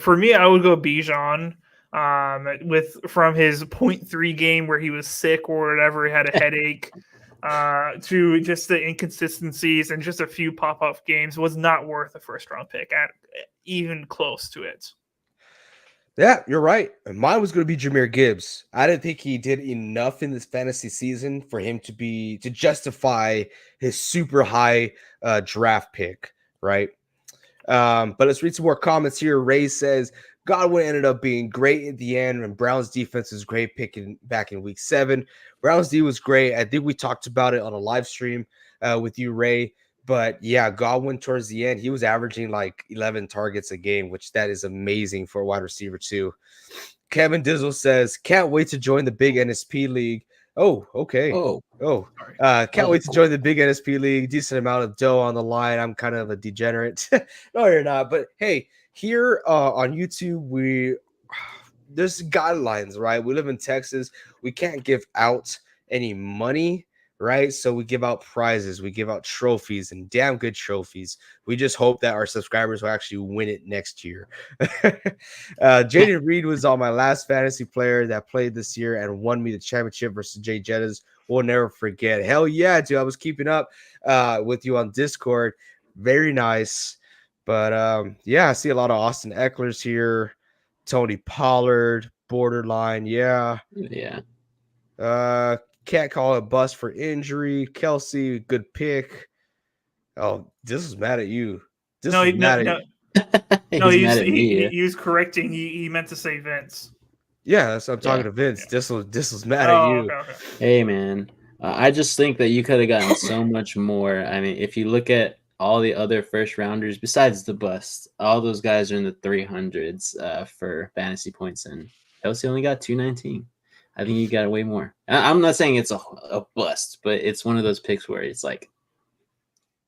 For me, I would go Bijan. From his 0.3 game where he was sick or whatever, he had a headache, to just the inconsistencies and just a few pop-up games, was not worth a first-round pick, at even close to it. Yeah, you're right. Mine was going to be Jahmyr Gibbs. I didn't think he did enough in this fantasy season for him to justify his super high draft pick, right? But let's read some more comments here. Ray says Godwin ended up being great at the end, and Brown's defense was great picking back in week 7. Brown's D was great. I think we talked about it on a live stream with you, Ray. But yeah, Godwin towards the end, he was averaging like 11 targets a game, which that is amazing for a wide receiver too. Kevin Dizzle says, can't wait to join the big NSP league. Oh, okay. Can't wait to join the big NSP league. Decent amount of dough on the line. I'm kind of a degenerate. No, you're not. But hey, here on YouTube, there's guidelines, right? We live in Texas. We can't give out any money, right? So we give out prizes, we give out trophies, and damn good trophies. We just hope that our subscribers will actually win it next year. Jaden Reed was on my last fantasy player that played this year and won me the championship versus Jay Jettas. We'll never forget. Hell yeah, dude. I was keeping up with you on Discord. Very nice. But yeah, I see a lot of Austin Ecklers here. Tony Pollard, borderline. Yeah. Can't call it bust for injury. Kelce, good pick. Oh, this is mad at you. He was correcting. He meant to say Vince. Yeah, that's what I'm talking to Vince. Yeah. This was mad at you. Okay. Hey, man. I just think that you could have gotten so much more. I mean, if you look at all the other first rounders, besides the bust, all those guys are in the 300s for fantasy points, and Kelce only got 219. I think you got way more. I'm not saying it's a bust, but it's one of those picks where it's like,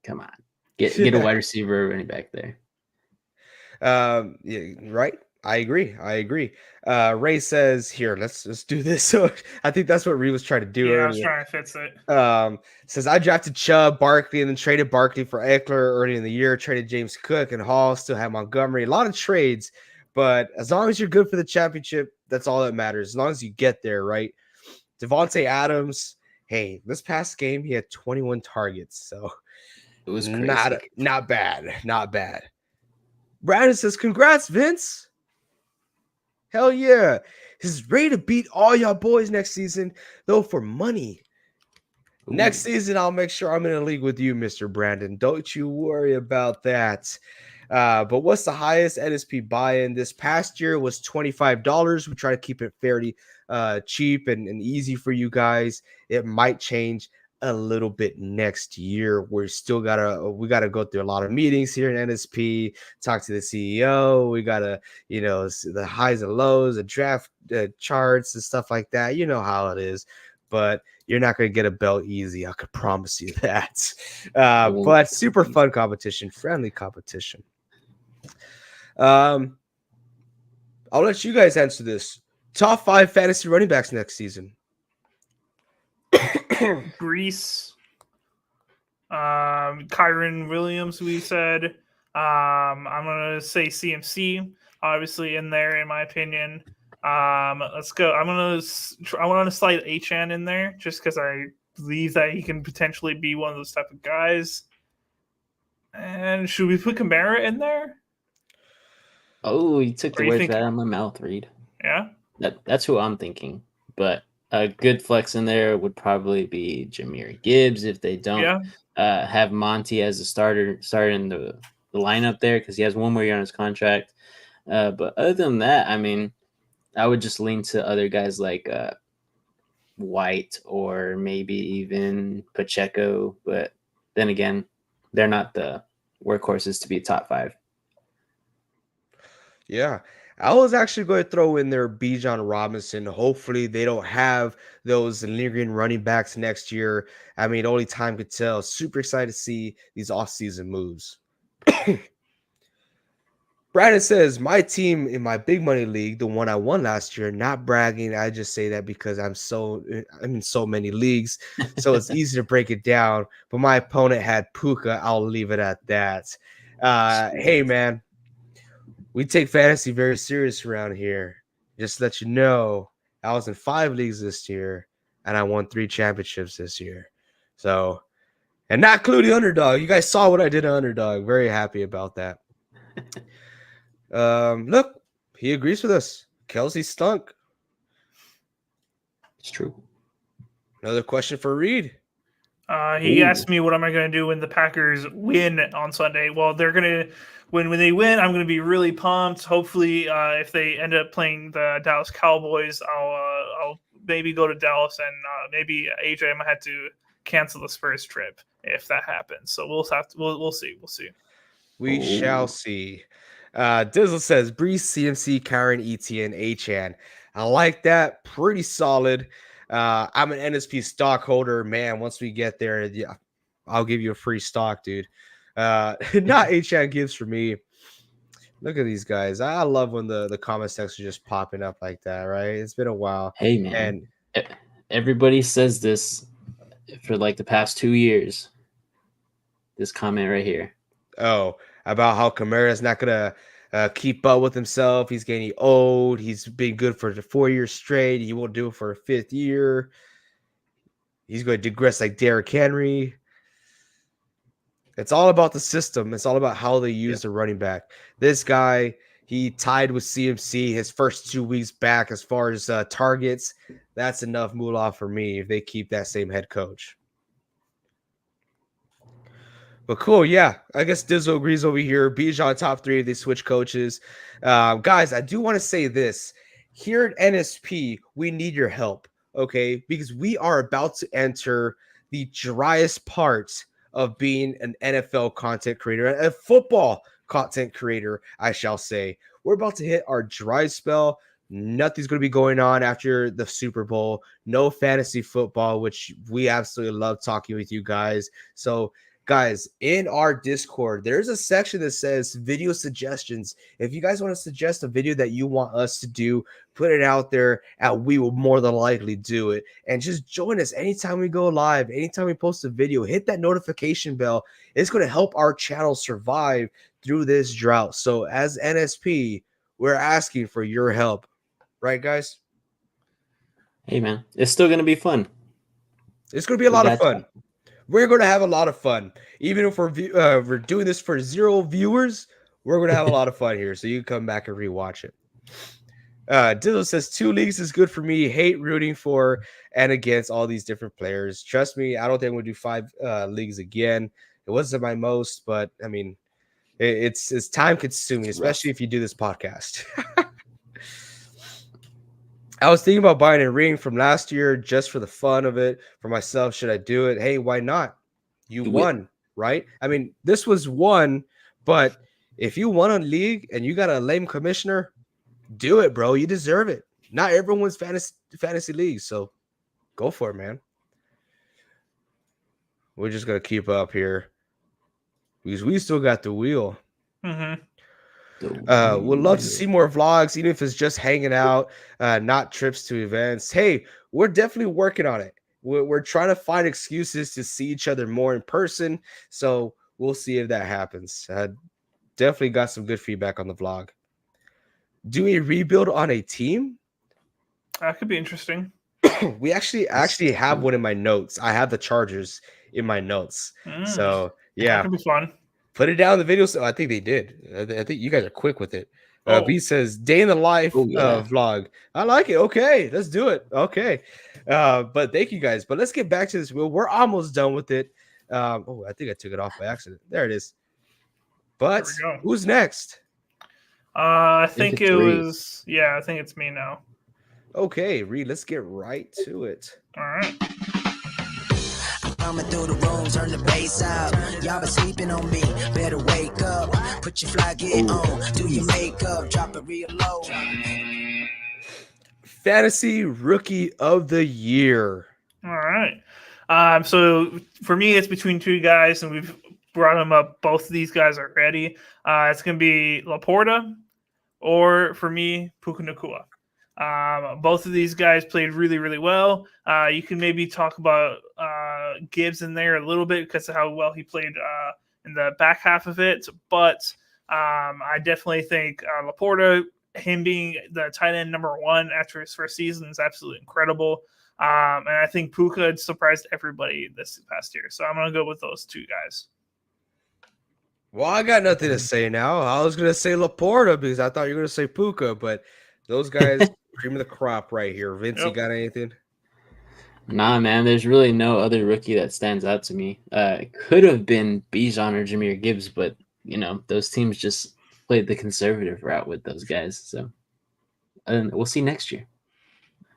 come on, get a wide receiver running back there. Yeah, right. I agree. Ray says here, let's do this. So I think that's what Reed was trying to do. Yeah, I was trying to fix it. Says I drafted Chubb, Barkley, and then traded Barkley for Eckler early in the year. Traded James Cook and Hall. Still have Montgomery. A lot of trades, but as long as you're good for the championship, that's all that matters. As long as you get there, right? Devontae Adams, hey, this past game he had 21 targets, so It was crazy. not bad. Brandon says, "Congrats, Vince. Hell yeah. He's ready to beat all y'all boys next season, though for money. Next season, I'll make sure I'm in a league with you, Mr. Brandon. Don't you worry about that." But what's the highest NSP buy-in? This past year was $25. We try to keep it fairly cheap and easy for you guys. It might change a little bit next year. We gotta go through a lot of meetings here in NSP, talk to the CEO. We gotta, the highs and lows, the draft charts and stuff like that. You know how it is, but you're not going to get a belt easy. I could promise you that. But super fun competition, friendly competition. I'll let you guys answer this. Top 5 fantasy running backs next season. Greece, Kyron Williams, we said. I'm gonna say CMC, obviously in there, in my opinion. Let's go. I want to slide Achan in there just because I believe that he can potentially be one of those type of guys. And should we put Kamara in there? Oh, you took the words right out of my mouth, Reed. Yeah, that's who I'm thinking. But a good flex in there would probably be Jahmyr Gibbs if they don't have Monty as a starting the lineup there because he has one more year on his contract. But other than that, I mean, I would just lean to other guys like White or maybe even Pacheco. But then again, they're not the workhorses to be top 5. Yeah. I was actually going to throw in there Bijan Robinson. Hopefully they don't have those lingering running backs next year. I mean, only time could tell. Super excited to see these offseason moves. Brandon says, my team in my big money league, the one I won last year, not bragging. I just say that because I'm in so many leagues. So it's easy to break it down. But my opponent had Puka. I'll leave it at that. Hey, man. We take fantasy very serious around here. Just to let you know, I was in 5 leagues this year, and I won 3 championships this year. So, and not including Underdog. You guys saw what I did on Underdog. Very happy about that. Look, he agrees with us. Kelsey stunk. It's true. Another question for Reed. He asked me what am I going to do when the Packers win on Sunday. Well, they're going to when they win, I'm going to be really pumped. Hopefully, if they end up playing the Dallas Cowboys, I'll maybe go to Dallas and maybe AJ might have to cancel the Spurs trip if that happens. So we'll see. We shall see. Dizzle says Brees, CMC, Karen, ETN, Achan. I like that. Pretty solid. I'm an NSP stockholder, man. Once we get there, yeah, I'll give you a free stock, dude. Not Achan Gibbs for me. Look at these guys. I love when the comment section just popping up like that, right? It's been a while. Hey, man. And everybody says this for like the past 2 years. This comment right here. Oh, about how Kamara's not going to keep up with himself. He's getting old. He's been good for 4 years straight. He won't do it for a 5th year. He's going to digress like Derrick Henry. It's all about the system. It's all about how they use the running back. This guy, he tied with CMC his first 2 weeks back as far as targets. That's enough moolah for me if they keep that same head coach. But cool, yeah. I guess Dizzle agrees over here. Bijan top 3 if they switch coaches. Guys, I do want to say this. Here at NSP, we need your help, okay? Because we are about to enter the driest part of being an NFL content creator, a football content creator, I shall say. We're about to hit our dry spell. Nothing's going to be going on after the Super Bowl. No fantasy football, which we absolutely love talking with you guys. So, guys, in our Discord, there's a section that says video suggestions. If you guys want to suggest a video that you want us to do, put it out there and we will more than likely do it. And just join us anytime we go live, anytime we post a video, hit that notification bell. It's going to help our channel survive through this drought. So as NSP, we're asking for your help. Right, guys? Hey, man. It's still going to be fun. It's going to be a lot of fun. We're going to have a lot of fun. Even if we're doing this for 0 viewers, we're going to have a lot of fun here. So you can come back and rewatch it. Dizzle says 2 leagues is good for me. Hate rooting for and against all these different players. Trust me, I don't think we'll do 5 leagues again. It wasn't my most, but I mean, it's time consuming, especially if you do this podcast. I was thinking about buying a ring from last year just for the fun of it. For myself, should I do it? Hey, why not? You won, right? I mean, this was one, but if you won a league and you got a lame commissioner, do it, bro. You deserve it. Not everyone's fantasy leagues, so go for it, man. We're just gonna keep up here because we still got the wheel. Mm-hmm. Would love to see more vlogs, even if it's just hanging out, not trips to events. Hey, we're definitely working on it. We're trying to find excuses to see each other more in person. So we'll see if that happens. Definitely got some good feedback on the vlog. Do a rebuild on a team? That could be interesting. We actually have one in my notes. I have the Chargers in my notes. So yeah, that could be fun. Put it down in the video. So I think they did. I think you guys are quick with it. B says day in the life vlog. I like it. Okay, let's do it. Okay. But thank you guys. But let's get back to this wheel. We're almost done with it. I think I took it off by accident. There it is. But who's next? I think it was. Yeah, I think it's me now. Okay, Reed, let's get right to it. All right. Coming through the room, turn the bass out. Y'all been sleeping on me, better wake up. Put your fly gear on, do your makeup, drop it real low. Fantasy Rookie of the Year. All right. So for me, it's between 2 guys, and we've brought them up. Both of these guys are ready. It's going to be Laporta, or for me, Puka Nacua. Both of these guys played really, really well. You can maybe talk about Gibbs in there a little bit because of how well he played in the back half of it. But I definitely think Laporta, him being the tight end number 1 after his first season, is absolutely incredible. And I think Puka surprised everybody this past year. So I'm going to go with those 2 guys. Well, I got nothing to say now. I was going to say Laporta because I thought you were going to say Puka, but those guys, cream of the crop right here. Vince, you got anything? Nah, man. There's really no other rookie that stands out to me. It could have been Bijan or Jahmyr Gibbs, but, those teams just played the conservative route with those guys. So we'll see next year.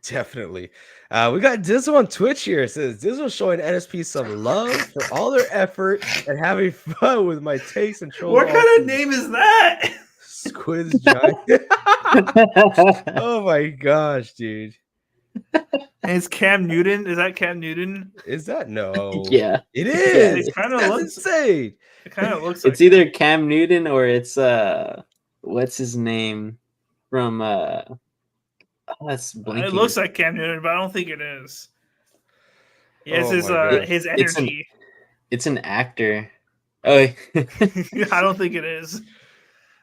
Definitely. We got Dizzle on Twitch here. It says, Dizzle showing NSP some love for all their effort and having fun with my takes and trolls. What kind of name is that? Squid's Giant. Oh my gosh, dude. And it's Cam Newton. Is that Cam Newton? Is that no? Yeah. It is. It kind of looks insane. It kind of looks it's like either Cam Newton or it's what's his name from that's blinking. It looks like Cam Newton, but I don't think it is. Yes, his energy. It's an actor. Oh, I don't think it is.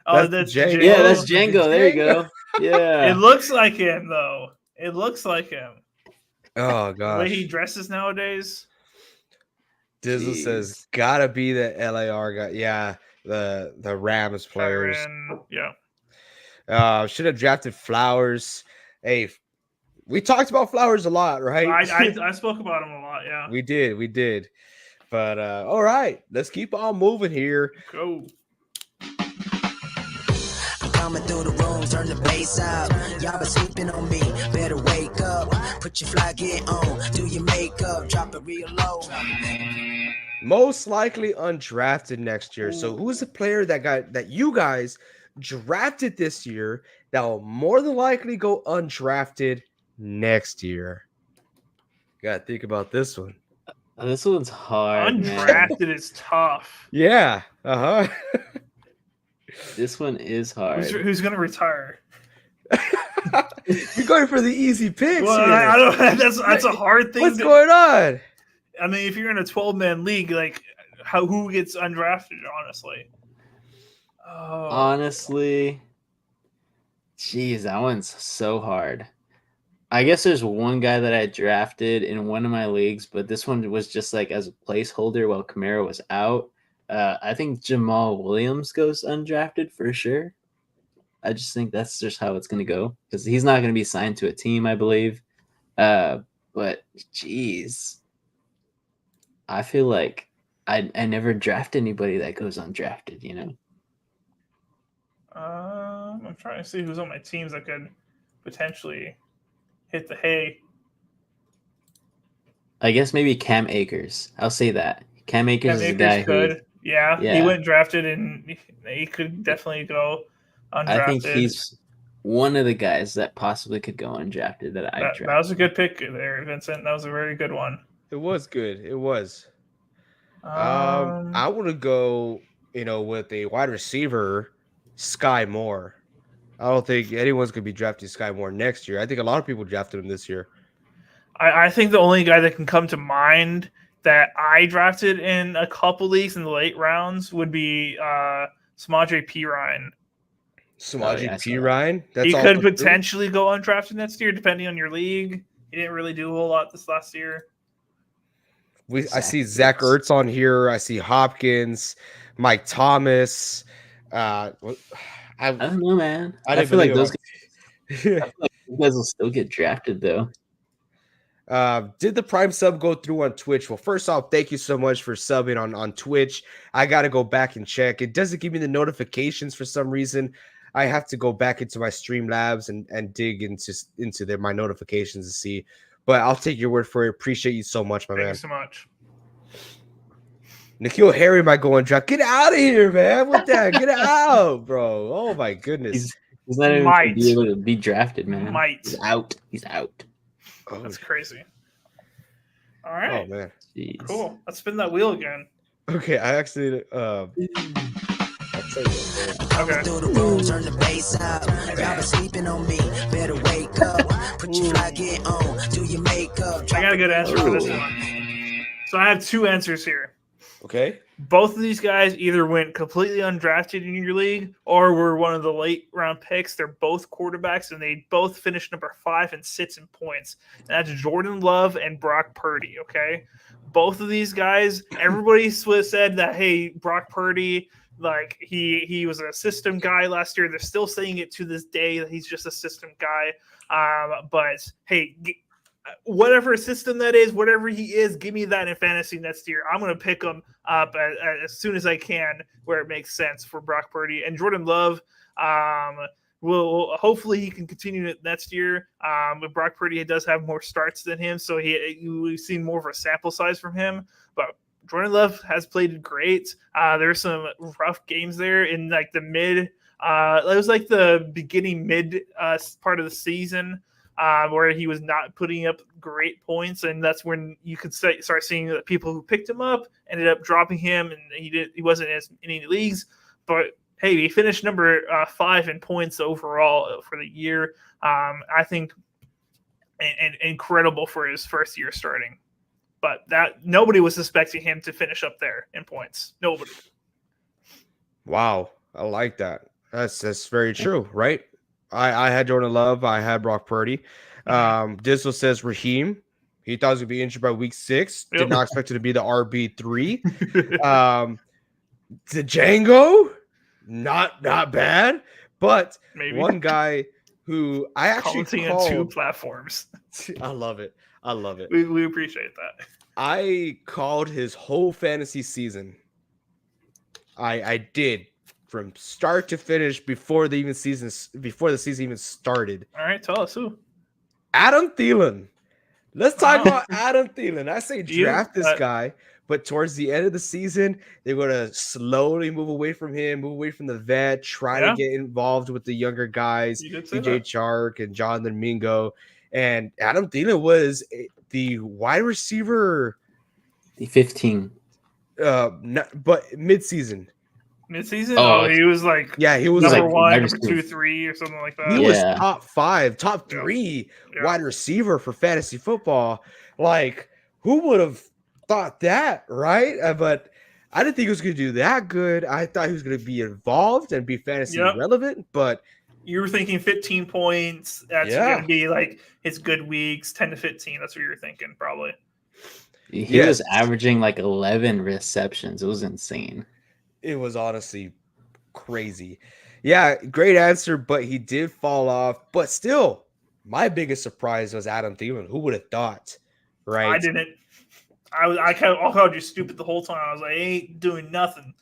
Oh, that's Django. Yeah, that's Django. There you go. Yeah. It looks like him, though. It looks like him. Oh, gosh. The way he dresses nowadays. Dizzle says, gotta be the LAR guy. Yeah, the Rams players. Yeah. Should have drafted Flowers. Hey, we talked about Flowers a lot, right? I spoke about him a lot, yeah. We did. But all right, let's keep on moving here. Go. Coming through the room, turn the bass out. Y'all been sleeping on me, better wake up. Put your fly gear on, do your makeup, drop it real low. Most likely undrafted next year. So who's the player that you guys drafted this year that will more than likely go undrafted next year? Gotta think about this one. This one's hard. Undrafted is tough. Yeah. This one is hard. Who's gonna retire? You're going for the easy picks. Well, I don't. That's a hard thing. What's going on? I mean, if you're in a 12-man league, like who gets undrafted? Honestly. Honestly, geez, that one's so hard. I guess there's one guy that I drafted in one of my leagues, but this one was just like as a placeholder while Kamara was out. I think Jamal Williams goes undrafted for sure. I just think that's just how it's going to go because he's not going to be signed to a team, I believe. But geez, I feel like I never draft anybody that goes undrafted. I'm trying to see who's on my teams that could potentially hit the hay. I guess maybe Cam Akers. I'll say that. Cam Akers is a guy who. Yeah, he went drafted and he could definitely go undrafted. I think he's one of the guys that possibly could go undrafted that I drafted. That was a good pick there, Vincent. That was a very good one. It was good. It was. I want to go, with a wide receiver, Sky Moore. I don't think anyone's going to be drafting Sky Moore next year. I think a lot of people drafted him this year. I think the only guy that can come to mind that I drafted in a couple leagues in the late rounds would be Samaje Perine. Samaje Perine? He could potentially go undrafted next year, depending on your league. He didn't really do a whole lot this last year. I see Zach Ertz on here. I see Hopkins, Mike Thomas. I don't know, man. I feel like those guys will still get drafted, though. Did the Prime sub go through on Twitch? Well, first off, thank you so much for subbing on Twitch. I got to go back and check. It doesn't give me the notifications for some reason. I have to go back into my Streamlabs and dig into my notifications to see. But I'll take your word for it. Appreciate you so much, my man. Thank you so much. Nikhil Harry might go and draft. Get out of here, man. What that? Get out, bro. Oh, my goodness. He's not even going to be able to be drafted, man. He's out. He's out. Oh, that's crazy. All right. Oh, man. Jeez. Cool. Let's spin that wheel again. Okay, I actually... Okay. Through the room, turn the bass up. Y'all been sleeping on me. Better wake up. Put your fly get on. Do your makeup. I got a good answer for this one. So I have two answers here. Okay. Both of these guys either went completely undrafted in your league or were one of the late round picks. They're both quarterbacks and they both finished number 5 and 6 in points. And that's Jordan Love and Brock Purdy. Okay. Both of these guys, everybody said that, hey, Brock Purdy, like he was a system guy last year. They're still saying it to this day that he's just a system guy. But hey, whatever system that is, whatever he is, give me that in fantasy next year. I'm going to pick him up as soon as I can where it makes sense for Brock Purdy. And Jordan Love, will hopefully he can continue it next year. But Brock Purdy does have more starts than him, so we've seen more of a sample size from him. But Jordan Love has played great. There's some rough games there in like the mid. It was like the beginning mid part of the season where he was not putting up great points, and that's when you could start seeing that people who picked him up ended up dropping him, and he wasn't in any leagues. But hey, he finished number 5 in points overall for the year. I think incredible for his first year starting. But that nobody was expecting him to finish up there in points. Nobody. Wow, I like that. That's very true, right? I had Jordan Love. I had Brock Purdy. Dizzle says Raheem. He thought he was going to be injured by week 6. Yep. Did not expect it to be the RB3. The Django, not bad. But Maybe. One guy who I actually commenting on 2 platforms. I love it. I love it. We appreciate that. I called his whole fantasy season. I did from start to finish before the season even started. All right, tell us who. Adam Thielen. Let's talk about Adam Thielen. I say draft this guy, but towards the end of the season, they're going to slowly move away from him, move away from the vet, try to get involved with the younger guys, DJ Chark and Jonathan Mingo. And Adam Thielen was the wide receiver. The 15. But midseason. Midseason? Oh, he was like he was number like 1, number 2, 3, or something like that. He was top 5, top 3 wide receiver for fantasy football. Like, who would have thought that, right? But I didn't think he was going to do that good. I thought he was going to be involved and be fantasy relevant. But You were thinking 15 points. That's Yeah. going to be like his good weeks, 10 to 15. That's what you're thinking, probably. He was averaging like 11 receptions. It was insane. It was honestly crazy. Yeah, great answer, but he did fall off. But still, my biggest surprise was Adam Thielen. Who would have thought, right? I didn't. I called you stupid the whole time. I was like, I ain't doing nothing.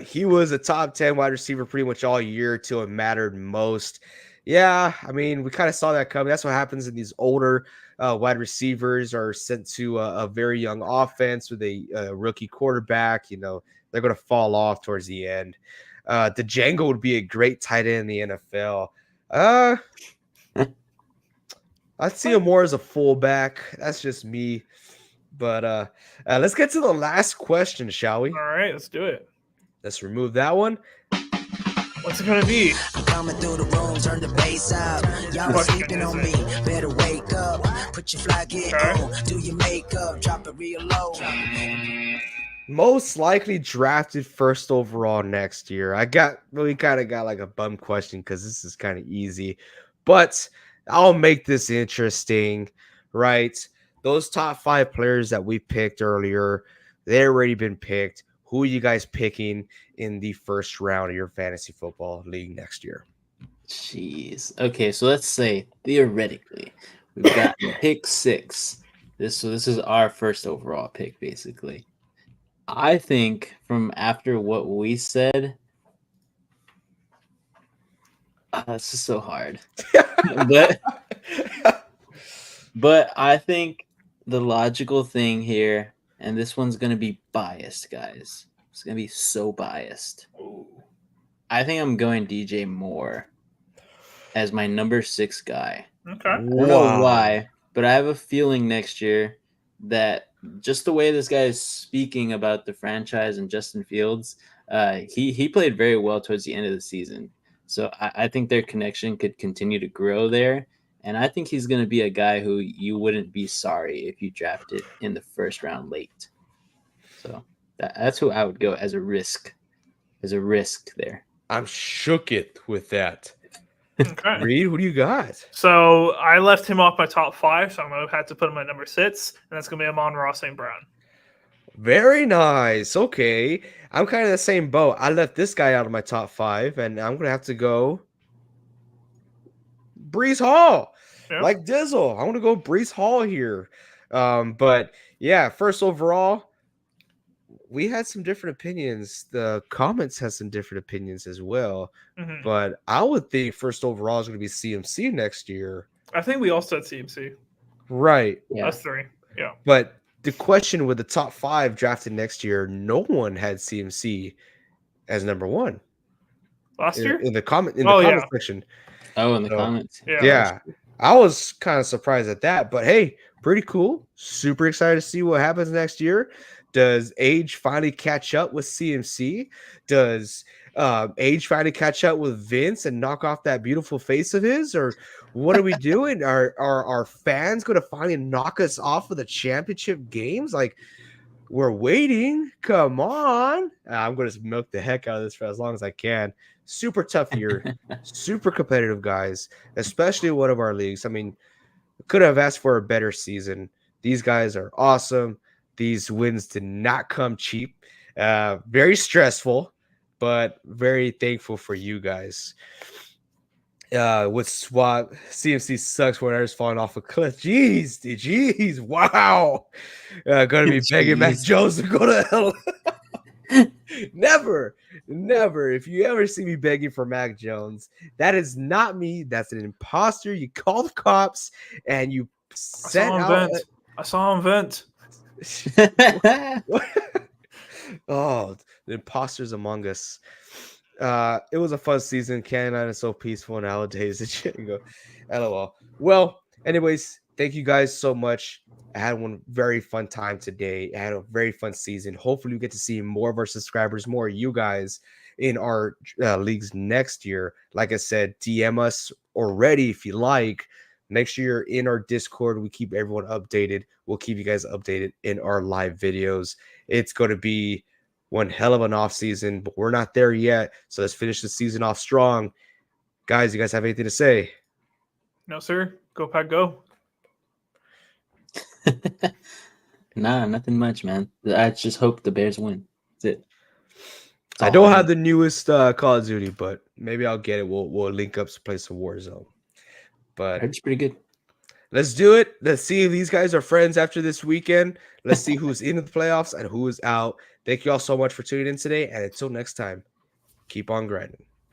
He was a top 10 wide receiver pretty much all year till it mattered most. Yeah, I mean, we kind of saw that coming. That's what happens in these older wide receivers are sent to a very young offense with a rookie quarterback. You know, they're going to fall off towards the end. The Django would be a great tight end in the NFL. I'd see him more as a fullback. That's just me. But let's get to the last question, shall we? All right, let's do it. Let's remove that one. What's it going to be? I'm coming through the room, turn the bass out. Y'all been sleeping on me, better wake up. Put your fly gear on, do your makeup, drop it real low. Most likely drafted first overall next year. We kind of got like a bum question because this is kind of easy, but I'll make this interesting, right? Those top 5 players that we picked earlier, they've already been picked. Who are you guys picking in the first round of your fantasy football league next year? Jeez. Okay, so let's say theoretically we've got pick 6. This is our first overall pick, basically. I think from after what we said, this is so hard. but I think the logical thing here, and this one's going to be biased, guys. It's going to be so biased. I think I'm going DJ Moore as my number 6 guy. Okay. I don't know why, but I have a feeling next year that just the way this guy is speaking about the franchise and Justin Fields, he played very well towards the end of the season. So I think their connection could continue to grow there. And I think he's going to be a guy who you wouldn't be sorry if you drafted in the first round late. So that's who I would go as a risk there. I'm shooketh with that. Okay. Reed, who do you got? So I left him off my top 5, so I'm going to have to put him at number 6, and that's going to be Amon-Ra St. Brown. Very nice. Okay. I'm kind of the same boat. I left this guy out of my top 5, and I'm going to have to go Breece Hall. Yep. Like Dizzle. I want to go Breece Hall here. But yeah, first overall, we had some different opinions. The comments had some different opinions as well. Mm-hmm. But I would think first overall is going to be CMC next year. I think we all said CMC. Right. Yeah. Us 3. Yeah. But the question with the top 5 drafted next year, no one had CMC as number 1. Last year? In the comment section. Oh, in the comments. Yeah. I was kind of surprised at that, but hey, pretty cool. Super excited to see what happens next year. Does age finally catch up with CMC? Does age finally catch up with Vince and knock off that beautiful face of his? Or what are we doing? Are our fans going to finally knock us off of the championship games? Like, we're waiting. Come on. I'm going to milk the heck out of this for as long as I can. Super tough year. Super competitive guys, especially one of our leagues. I mean, could have asked for a better season. These guys are awesome. These wins did not come cheap. Very stressful, but very thankful for you guys. With SWAT, CMC sucks when I was falling off a cliff. Jeez, wow. Gonna be begging Mac Jones to go to hell. Never. If you ever see me begging for Mac Jones, that is not me. That's an imposter. You call the cops and you sent out. I saw him vent. Oh, the imposters among us. It was a fun season. Canada is so peaceful nowadays. It shouldn't go. LOL. Well, anyways, thank you guys so much. I had one very fun time today. I had a very fun season. Hopefully, we get to see more of our subscribers, more of you guys in our leagues next year. Like I said, DM us already if you like. Make sure you're in our Discord. We keep everyone updated. We'll keep you guys updated in our live videos. It's going to be one hell of an off season, but we're not there yet. So let's finish the season off strong. Guys, you guys have anything to say? No, sir. Go Pack, go. Nah, nothing much, man. I just hope the Bears win. That's it. I don't have the newest Call of Duty, but maybe I'll get it. We'll link up to play some Warzone. But It's pretty good. let's do it. Let's see if these guys are friends after this weekend. Let's see who's in the playoffs and who is out. Thank you all so much for tuning in today. And until next time, keep on grinding.